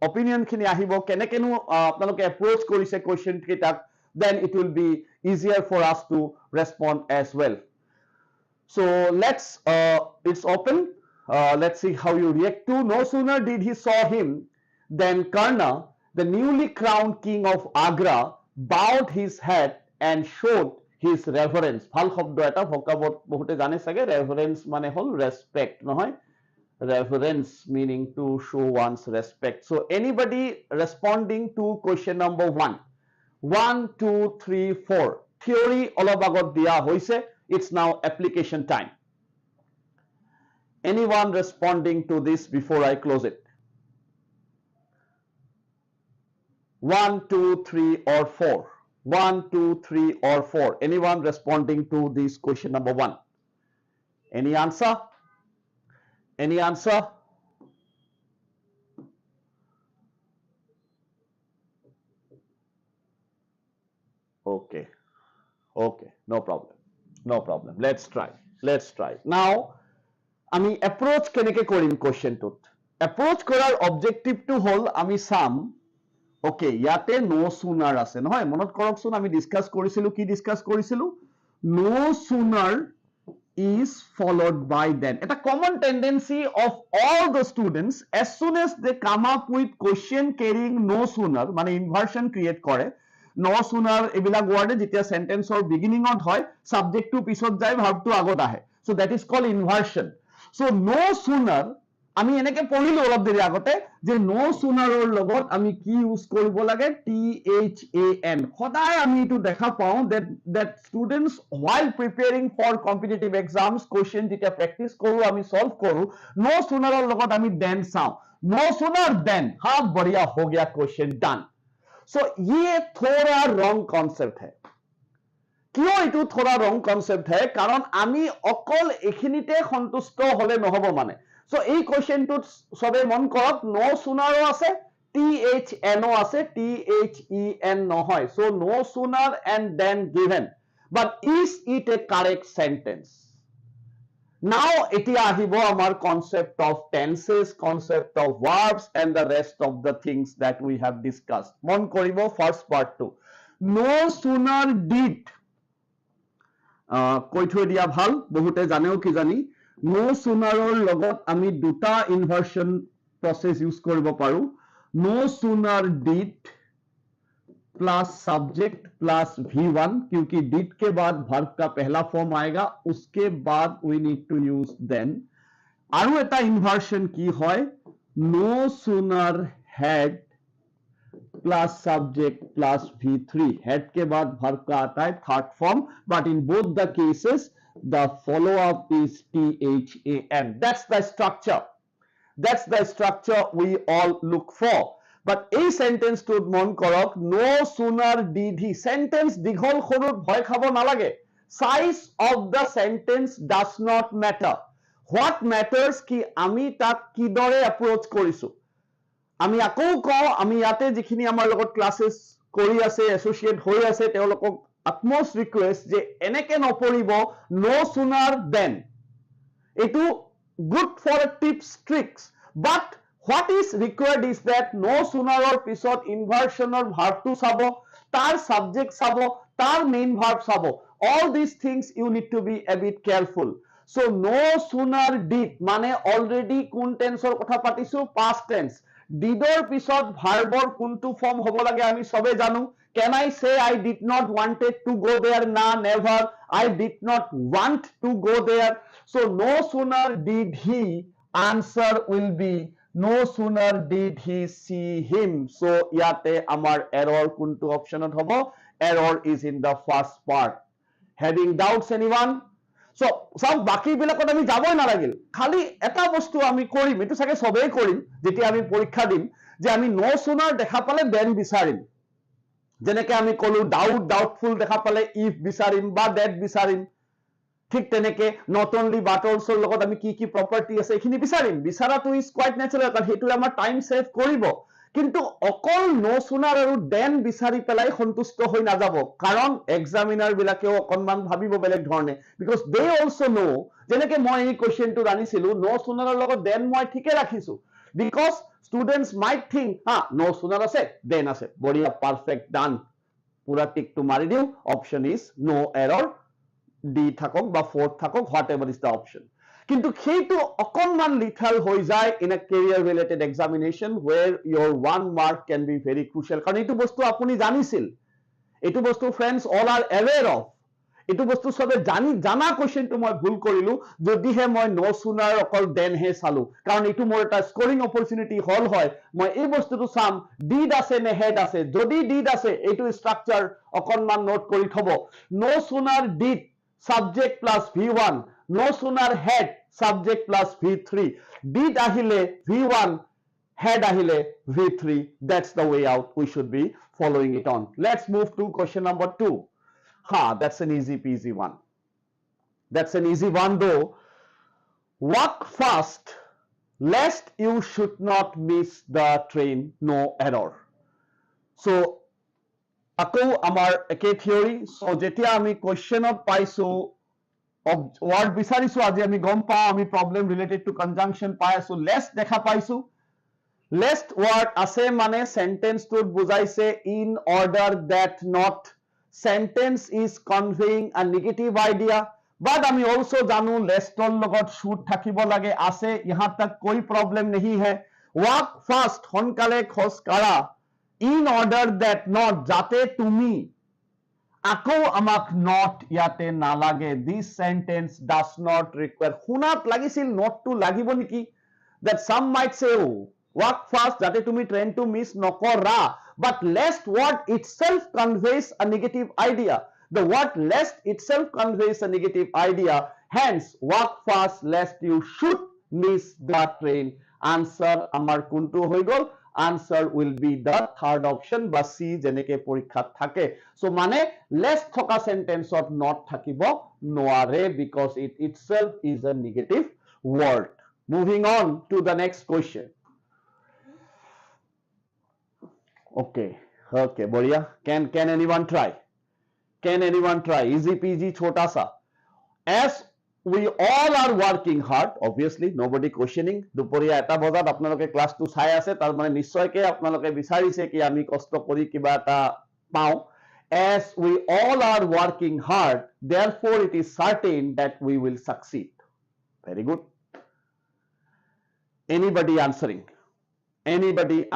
opinion খিনি আহিব কেনেকেনো আপোনালোকে approach কৰিছে question কেইটাক then it will be easier for us to respond as well. So let's it's open. Let's see how you react to. No sooner did he saw him than Karna, the newly crowned king of Agra, bowed his head and showed his reverence. ভাল শব্দ এটা ভোকাবত বহুতে জানে চাগে reverence মানে হল respect নহয় reverence meaning to show one's respect. So anybody responding to question number 1 1 2 3 4 theory অলপ আগত দিয়া হৈছে. It's now application time. Anyone responding to this before I close it? 1 2 3 or 4 1 2 3 or 4 anyone responding to this question number 1? Any answer? Any answer? Okay, okay, no problem, no problem. Let's try now. আমি approach কেনেকে কৰিম question টোত. approach কৰাৰ objective টো হল আমি চাম okay ইয়াতে no sooner আছে নহয় মনত কৰকচোন আমি ডিসকাস কৰিছিলো কি ডিসকাস কৰিছিলো no sooner is followed by then. It's a common tendency of all the students as soon as they come up with question carrying no sooner মানে inversion create করে no sooner এইবিলাক ওয়ার্ডে যেতিয়া সেন্টেন্সৰ বিগিনিংত হয় সাবজেক্টটো পিছত যায় ভার্বটো আগত আহে. So that is called inversion. So no sooner আমি এনেকে পঢ়িলো অলপ দেৰি আগতে যে no sooner ৰ লগত আমি কি ইউজ কৰিব লাগে THAN. সদায় আমি এটো দেখা পাও that students while preparing for competitive exams question যেতিয়া প্র্যাকটিস কৰো আমি সলভ কৰো no sooner ৰ লগত আমি then চাও no sooner than हाँ बढ़िया हो गया question done. So ये थोड़ा wrong concept है. কিয় এটো थोड़ा wrong concept है कारण আমি অকল এখিনিতে সন্তুষ্ট হলে নহব মানে. So এই কোশ্চেনটোত সবে মন কৰক no sooner আছে THN আছে THEN নহয়. So no sooner and then given, but is it a correct sentence? Now এতিয়া আহিব আমাৰ concept of tenses, concept of verbs and the rest of the things that we have discussed. মন কৰিব first part to no sooner did কৈ থৈ দিয়া ভাল বহুতে জানেও কি জানি no sooner ৰ লগত আমি দুটা ইনভাৰ্সন প্ৰসেস ইউজ কৰিব পাৰো. no sooner did plus subject plus V1 क्योंकि did के बाद verb का पहला फॉर्म आएगा उसके बाद we need to use then. আৰু এটা ইনভার্সন কি হয় no sooner had plus subject plus V3. head के बाद verb का आता है third form, but in both the cases the follow up is THAN. That's the structure. That's the structure we all look for. But a sentence to মন কৰক no sooner did he. sentence দীঘল সৰুত ভয় খাব নালাগে. size of the sentence does not matter. what matters কি আমি তাক কিদৰে approach কৰিছো. আমি আকৌ কওঁ আমি ইয়াতে যিখিনি আমাৰ লগত ক্লাसेस কৰি আছে এসোসিয়েট হৈ আছে তেওঁলোকক utmost request যে এনেকে নপৰিব no sooner than. এটো good for tips tricks, but what is required is that no sooner or পিছত inversionৰ verb টো চাব তাৰ subject চাব তাৰ main verb চাব. all these things you need to be a bit careful. So no sooner did মানে already কোন টেন্সৰ কথা পাতিছো past tense. didৰ পিছত ভাৰ্বৰ কোনটো ফৰ্ম হ'ব লাগে আমি সবে জানো. can I say I did not wanted to go there? na never. I did not want to go there. So no sooner did he, answer will be no sooner did he see him. So ইয়াতে আমাৰ error কোনটো অপশনত হ'ব error is in the first part. having doubts anyone? So সব বাকি বিলাকত আমি যাবই নালাগিল খালি এটা বস্তু আমি কৰিম এটো সাকে সবেই কৰিম যেতিয়া আমি পৰীক্ষা দিম যে আমি no sooner দেখা পালে then বিচাৰিম. যেনেকে আমি কলো ডাউট ডাউটফুল দেখা পালে if বিচাৰিম বা that বিচাৰিম. ঠিক তেনেকে not only but also লগত আমি কি কি প্ৰপাৰ্টি আছে এখিনি বিচাৰিম. বিচাৰাটো is quite natural কাৰণ হেতু আমাৰ টাইম সেভ কৰিব. কিন্তু অকল no sooner আৰু then বিচাৰি পেলাই সন্তুষ্ট হৈ নাযাব কাৰণ এক্সামিনাৰ বিলাকেও অকনমান ভাবিব বেলেগ ধৰণে because they also know যেনেকে মই এই কোশ্চেনটো ৰানিছিলো no sooner ৰ লগত then মই ঠিকে ৰাখিছো because students might think no sooner আছে then আছে বঢ়িয়া perfect done. পুরা টিকটো মাৰি দিও option is no error D থাকক বা ফ'ৰ্থ থাকক whatever is the option কিন্তু সেইটো অকণমান লিথাল হৈ যায় in a career related examination where your 1 mark কেন বি ভেৰি ক্ৰুচিয়েল কাৰণ এইটো বস্তু আপুনি জানিছিল এইটো বস্তু friends all R aware of এইটো বস্তু সবে জানা কোৱেশ্চনটো মই ভুল কৰিলো যদিহে মই নো সুনাৰ অকল দেনহে চালো কাৰণ এইটো মোৰ এটা স্কোৰিং অপৰচুনিটি হল হয় মই এই বস্তুটো চাম ডিড আছে নে হেড আছে যদি ডিড আছে এইটো ষ্ট্ৰাকচাৰ অকণমান নোট কৰি থব no sooner did subject plus v1 no sooner had subject plus v3 did ahile v1 had ahile v3 that's the way out we should be following it on let's move to question number 2 that's an easy peasy one that's an easy one though walk fast lest you should not miss the train no error so আকৌ আমাৰ একে theory so যেতিয়া আমি কোৱেশ্চনত পাইছো word বিচাৰিছো আজি আমি গম পাওঁ আমি প্ৰবলেম ৰিলেটেড টু কনজাংকচন পাই আছো লেস্ট দেখা পাইছো লেস্ট ওয়ার্ড আছে মানে সেন্টেন্সটোত বুজাইছে in order that not sentence is conveying a negative idea but আমি অলসো জানো লেস্টৰ লগত শুড থাকিব লাগে আছে ইহাঁ তক কোই প্ৰবলেম नहीं है ওয়াক ফাস্ট সোনকালে খোজ কাঢ়া in order that not যাতে তুমি আকৌ আমাক not ইয়াতে নালাগে this sentence does not require শুনাত লাগিছিল not to লাগিব নেকি that some might say oh walk fast যাতে তুমি ট্ৰেইনটো মিস নকৰা but lest word itself conveys a negative idea the word lest itself conveys a negative idea hence walk fast lest you should miss the train answer আমাৰ কোনটো হৈ গল answer will be the third option বা C যেনেকে পৰীক্ষাত থাকে so মানে less থকা sentence of not থাকিব নোৱাৰে because it itself is a negative word moving on to the next question okay बढ़िया can anyone try easy peasy छोटा सा as we all are working hard obviously nobody questioning দুপৰীয়া এটা বজাত আপোনালোকে ক্লাসটো চাই আছে তাৰ মানে নিশ্চয়কৈ আপোনালোকে বিচাৰিছে কি আমি কষ্ট কৰি কিবা এটা পাও as we all are working hard therefore it is certain that we will succeed very good anybody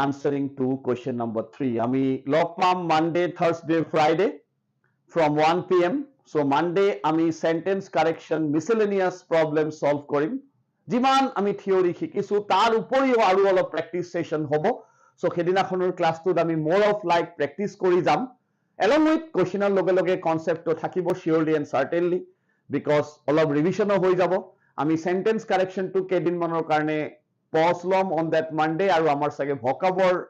answering to question number 3 আমি log palm Monday Thursday Friday from 1 p.m. So Monday আমি sentence correction miscellaneous problem solve কৰিম যিমান আমি theory শিকিছো তাৰ উপৰিও আৰু অলপ practice session হ'ব so হেদিনাখনৰ ক্লাসটোত আমি more of like প্ৰেক্টিস কৰি যাম along with questioner লগে লগে কনসেপ্টটো থাকিব surely and certainly because অলপ ৰিভিশনো হৈ যাব আমি sentence correction টো কেদিন মানৰ কাৰণে pause লম on that Monday আৰু আমাৰ সাগে vocabulary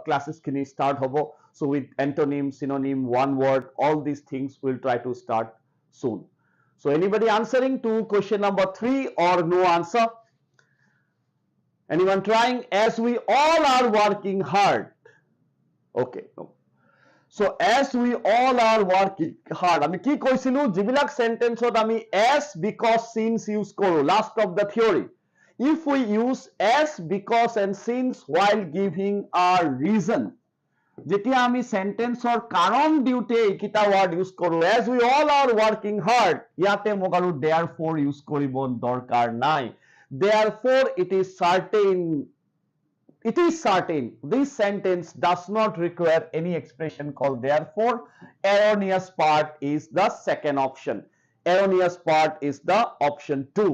classes খিনি start হ'ব so with antonym synonym one word all these things we'll try to start soon so anybody answering to question number 3 or no answer anyone trying as we all are working hard okay no. So as we all are working hard আমি কি কৈছিলো যিবিলাক সেন্টেন্সত আমি as because since use কৰো last of the theory if we use as because and since while giving a reason যেতিয়া আমি সেন্টেন্সৰ কাৰণ দিওতে এইকিটা ওয়ার্ড ইউজ কৰো as we all are working hard ইয়াতে মোক আৰু therefore ইউজ কৰিব দৰকাৰ নাই therefore it is certain this sentence does not require any expression called therefore erroneous part is the second option erroneous part is the option 2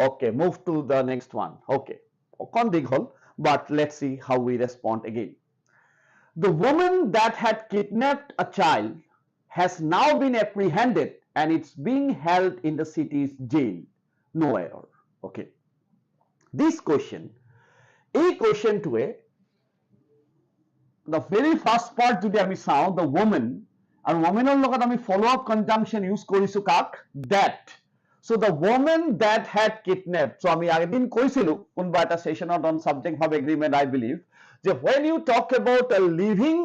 okay move to the next one okay অকণ দীঘল but let's see how we respond again the woman that had kidnapped a child has now been apprehended and it's being held in the city's jail no error okay this question এই কোৱেশ্চনটোৱে the very first part যদি আমি চাওঁ the woman আৰু womanৰ লগত আমি follow up conjunction use কৰিছো কাক that so the woman that had kidnapped so আমি আগেদিন কৈছিলো কোনবা এটা সেশনত on subject verb agreement I believe যে when you talk about a living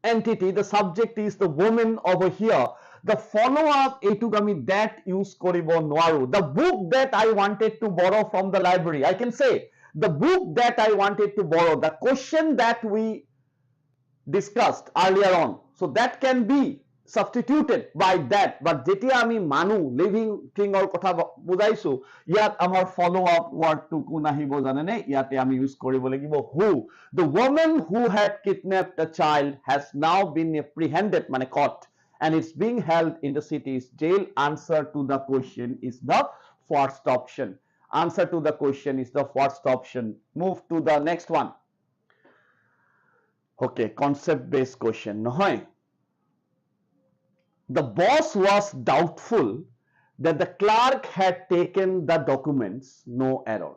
entity the subject is the woman over here the follow up এইটোক আমি that use কৰিব নোৱাৰো the book that I wanted to borrow from the library I can say the book that I wanted to borrow the question that we discussed earlier on so so that can be substituted by that, but যেতিয়া আমি মানুহ living থিংৰ কথা বুজাইছো ইয়াত আমাৰ follow up ওয়ার্ডটো কোন আহিব জানেনে ইয়াতে আমি ইউজ কৰিব লাগিব who the woman who had kidnapped a child has now been apprehended মানে caught and it's being held in the city's jail. Answer to the question is the first option. Answer to the question is the first option. Move to the next one. Okay, concept based question নহয়. The boss was doubtful that the clerk had taken the documents. No error.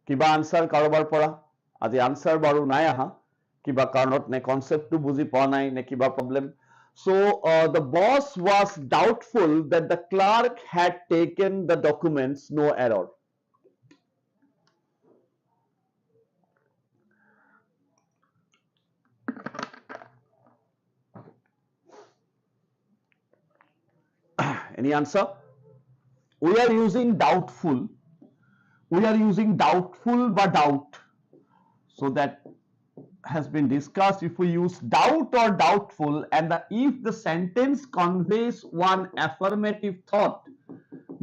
কিবা answer কাৰোবাৰ পৰা আজি answer বাৰু নাই আহা কিবা কাৰণত নে concept টো বুজি পোৱা নাই নে কিবা problem. So the boss was doubtful that the clerk had taken the documents. No error. Any answer? We are using doubtful. We are using doubtful but doubt. So that has been discussed. If we use doubt or doubtful and if the sentence conveys one affirmative thought,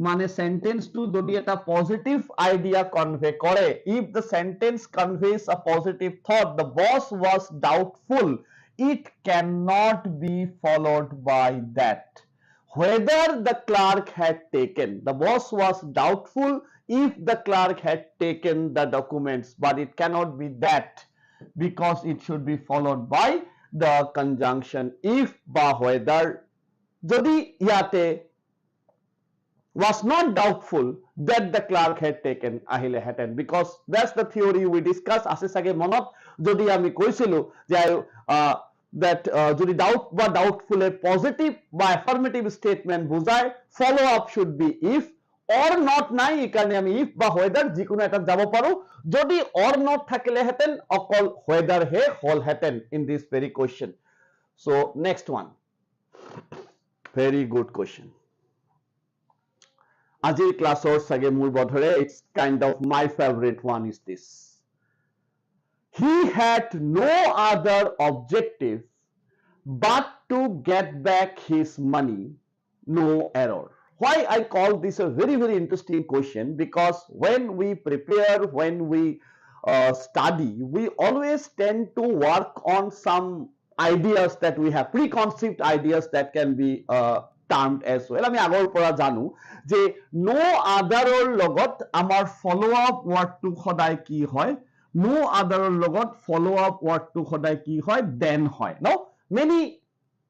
মানে sentence to যদি এটা positive idea convey করে, if the sentence conveys a positive thought, the boss was doubtful, it cannot be followed by that. Whether the clerk had taken, the boss was doubtful if the clerk had taken the documents, but it cannot be that because it should be followed by the conjunction if বা whether. যদি ইয়াতে was not doubtful that the clerk had taken আহিলে হেতেন, because that's the theory we discussed আছে চাগে মনত যদি আমি কৈছিলো যে that যদি doubt বা doubtful a positive বা affirmative statement বুজায়, follow up should be if, or not নাই এখানে আমি if বা whether যিকোনো এটা যাব পাৰো, যদি or not থাকিলে হেতেন অকল whether হে হল হেতেন in this very question. So next one, very good question. আজিৰ ক্লাছৰ চাগে মোৰ বধৰে it's kind of my favorite one is this. He had no other objective but to get back his money. No error. Why I call this a very interesting question, because when we prepare, when we study, we always tend to work on some ideas that we have, preconceived ideas that can be termed as well. আমি আগৰ পৰা জানো যে no other ৰ লগত আমাৰ follow up word টো সদায় কি হয়, no other ৰ লগত follow up word টো সদায় কি হয়, then হয়. No,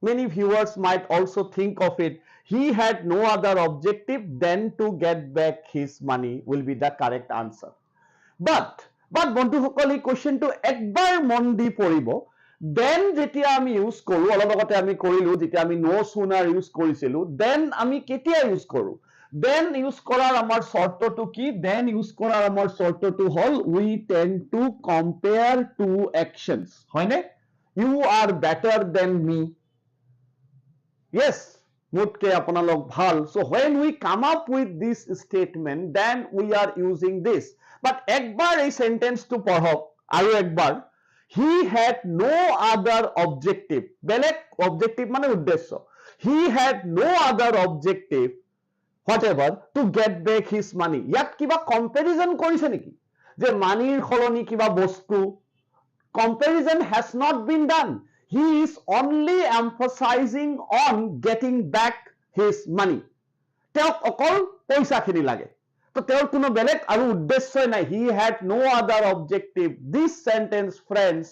many viewers might also think of it, he had no other objective than to get back his money will be the correct answer. But বন্ধুসকল এই কোৱেশ্চনটো একবাৰ মন দি পঢ়িব, then যেতিয়া আমি ইউজ কৰো, অলপ আগতে আমি কৰিলো যেতিয়া আমি no sooner ইউজ কৰিছিলো, then আমি কেতিয়া ইউজ কৰো, then ইউজ কৰাৰ আমাৰ শৰ্তটো কি, then ইউজ কৰাৰ আমাৰ শৰ্তটো হল we tend to compare two actions, হয়নে? You are better than me. Yes, মোতকে আপোনালোক ভাল. So when we come up with this statement, then we are using this. But একবাৰ এই সেন্টেন্সটো পঢ়ক আৰু একবাৰ, he had no other objective, বেলেগ objective মানে উদ্দেশ্য, he had no other objective whatever to get back his money. ইয়াত কিবা comparison কৰিছে নেকি যে মানিৰ সলনি কিবা বস্তু, comparison has not been done. He is only emphasizing on getting back his money. তেওঁক অকল পইচাখিনি লাগে, তো তেওঁৰ কোনো বেলেগ আৰু উদ্দেশ্যই নাই. He had no other objective. This sentence, friends,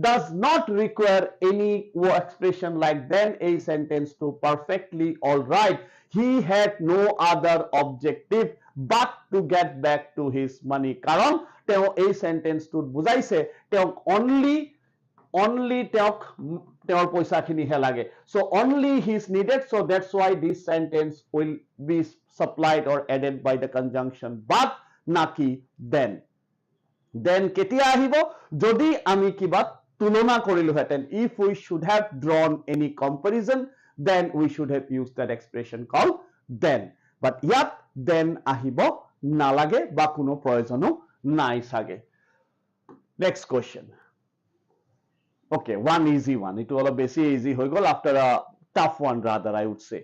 does not require any expression like then. A sentence to perfectly all right. He had no other objective but to get back to his money. কাৰণ তেওঁ এই সেন্টেন্সটোত বুজাইছে তেওঁক only তেওঁৰ পইচাখিনিহে লাগে. So only he is needed. So that's why this sentence will be supplied or added by the conjunction but নাকি then. Then কেতিয়া আহিব, যদি আমি কিবা তুলনা কৰিলোহেঁতেন, if we should have drawn any comparison, then we should have used that expression called then. But ইয়াত then আহিব নালাগে বা কোনো প্ৰয়োজনো নাই চাগে. Next question. Okay, one easy one. It was a basic easy হৈ গ'ল after a tough one rather, I would say.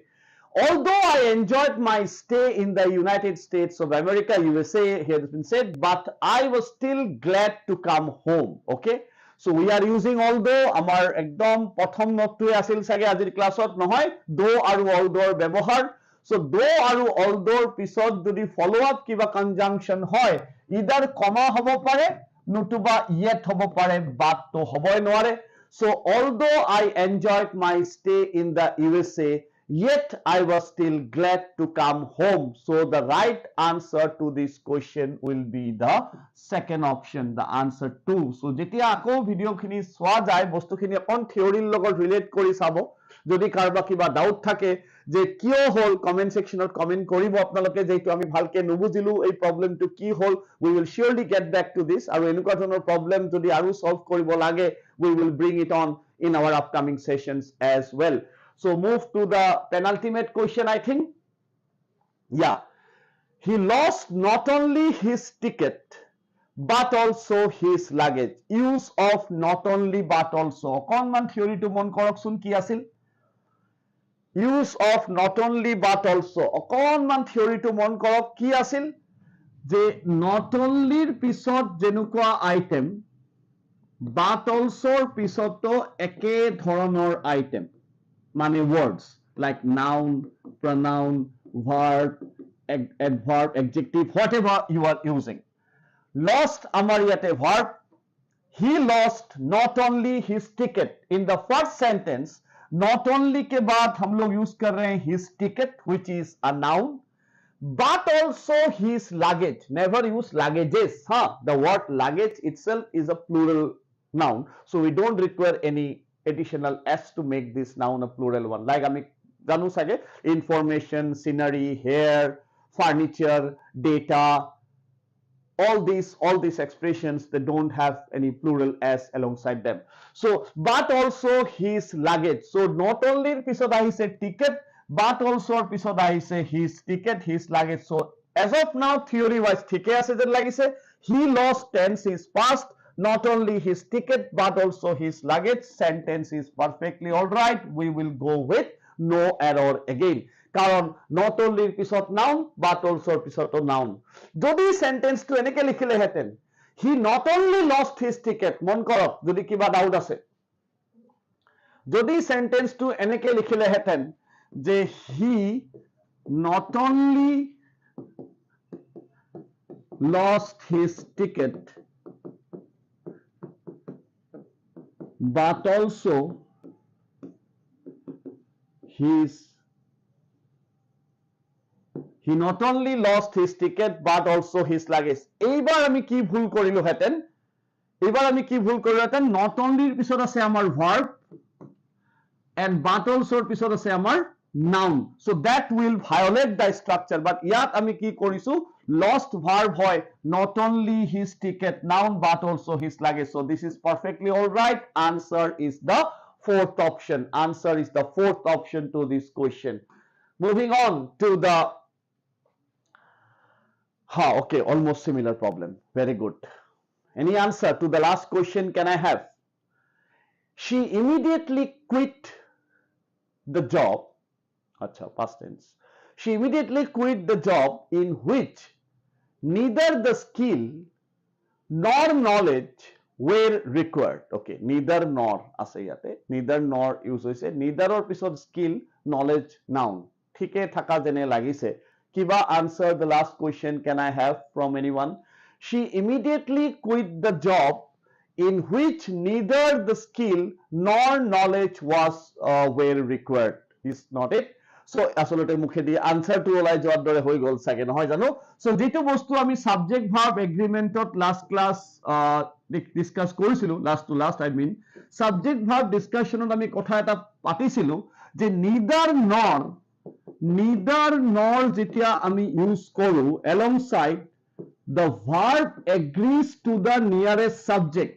Although I enjoyed my stay in the United States of America, USA, here has been said, but I was still glad to come home. Okay, so we are using although. আমাৰ একদম প্ৰথম নোটটোৱে আছিল চাগে আজিৰ ক্লাছত নহয়, though আৰু although ব্যৱহাৰ. So though আৰু although পিছত যদি follow up কিবা conjunction হয়, either comma হ'ব পাৰে নতুবা yet হ'ব পাৰে, but তো হ'বই নোৱাৰে. So although I enjoyed my stay in the USA, yet I was still glad to come home. So the right answer to this question will be the second option, the answer 2. So যেতিয়া আকৌ ভিডিঅ'খিনি চোৱা যায়, বস্তুখিনি অকণ থিয়ৰীৰ লগত relate কৰি চাব. যদি কাৰোবাৰ কিবা ডাউট থাকে যে কিয় হ'ল, কমেন্ট সেকশনত কমেন্ট কৰিব আপোনালোকে, যেহেতু আমি ভালকে নুবুজিলো এই প্ৰবলেমটো কি হ'ল, we will surely get back to this. আৰু এনেকুৱা ধৰণৰ প্ৰবলেম যদি আৰু সলভ কৰিব লাগে, we will bring it on in our upcoming sessions as well. So move to the penultimate question, I think. Yeah, he lost not only his ticket but also his luggage. Use of not only but also. অকণমান থিয়ৰীটো মন কৰকচোন কি আছিল? Use of not only but also. অকণমান থিয়ৰীটো মন কৰক কি আছিল? যে not only ৰ পিছত যেনেকুৱা আইটেম but also ৰ পিছতো একে ধৰণৰ আইটেম, মানে words like noun, pronoun, verb, adverb, adjective, whatever you are using. Lost আমার ইয়াতে verb. He lost not only his ticket. In the first sentence, not only के बाद हम लोग use कर रहे हैं his ticket, which is a noun, but also his luggage. Never use luggages. The word luggage itself is a plural noun, so we don't require any additional s to make this noun a plural one. Like আমি জানো চাগে information, scenery, hair, furniture, data, all these expressions, they don't have any plural s alongside them. So but also his luggage. So not only pisot ahise ticket, but also pisot ahise his ticket, his luggage. So as of now theory wise thike ase je lagise. He lost tense is past, not only his ticket but also his luggage. Sentence is perfectly all right. We will go with no error again, কারণ not only পিছত noun but also পিছতো noun. যদি সেন্টেন্সটো এনেকে লিখিলে হেতেন, he not only lost his ticket, মন কৰক যদি কিবা ডাউট আছে, যদি সেন্টেন্সটো এনেকে লিখিলে হেতেন যে he not only lost his ticket but also he not only lost his ticket but also his luggage. এইবার আমি কি ভুল করিলো হেতেন, not only পিছত আছে আমার verb and but also পিছত আছে আমার noun. So that will violate the structure, but ইয়াত আমি কি কৰিছো, lost verb হয় not only his ticket, noun but also his luggage. So this is perfectly all right. Answer is the fourth option. Answer is the fourth option to this question. Moving on to the okay, almost similar problem. Very good. Any answer to the last question can I have? She immediately quit the job. Acha, past tense. She immediately quit the job in which neither the skill nor knowledge were required. Okay, neither nor আছে ইয়াতে, neither nor use হৈছে, neither or পিছত skill, knowledge, noun. ঠিকে থাকা যেনে লাগিছে. কিবা answer the last question can I have from anyone? She immediately quit the job in which neither the skill nor knowledge were required. Is not it? So আসলে মুখে দিয়ে আনসারটো ওলাই যোৱাৰ দৰে হৈ গ'ল চাগে, নহয় জানো? So যেটো বস্তু আমি সাবজেক্ট ভার্ব এগ্রিমেন্টত লাস্ট ক্লাস ডিসকাস কৰিছিলো, last I mean subject verb ডিসকাশনত আমি কথা এটা পাতিছিলো যে neither nor যেতিয়া আমি ইউজ কৰো alongside the verb agrees to the nearest subject.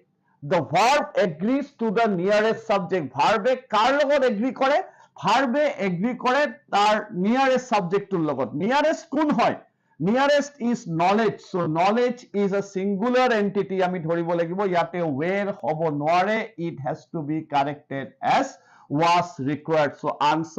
The verb agrees to the nearest subject. Verb কার লগত এগ্রি করে? ভার্বে এগ্রি করে তার নিয়ারেস্ট সাবজেক্টৰ লগত। নিয়ারেস্ট কোন হয়? Nearest is knowledge. So knowledge is a singular entity. আমি ধৰিব লাগিব ইয়াতে where হ'ব নোৱাৰে. It has to be corrected as was required. So answer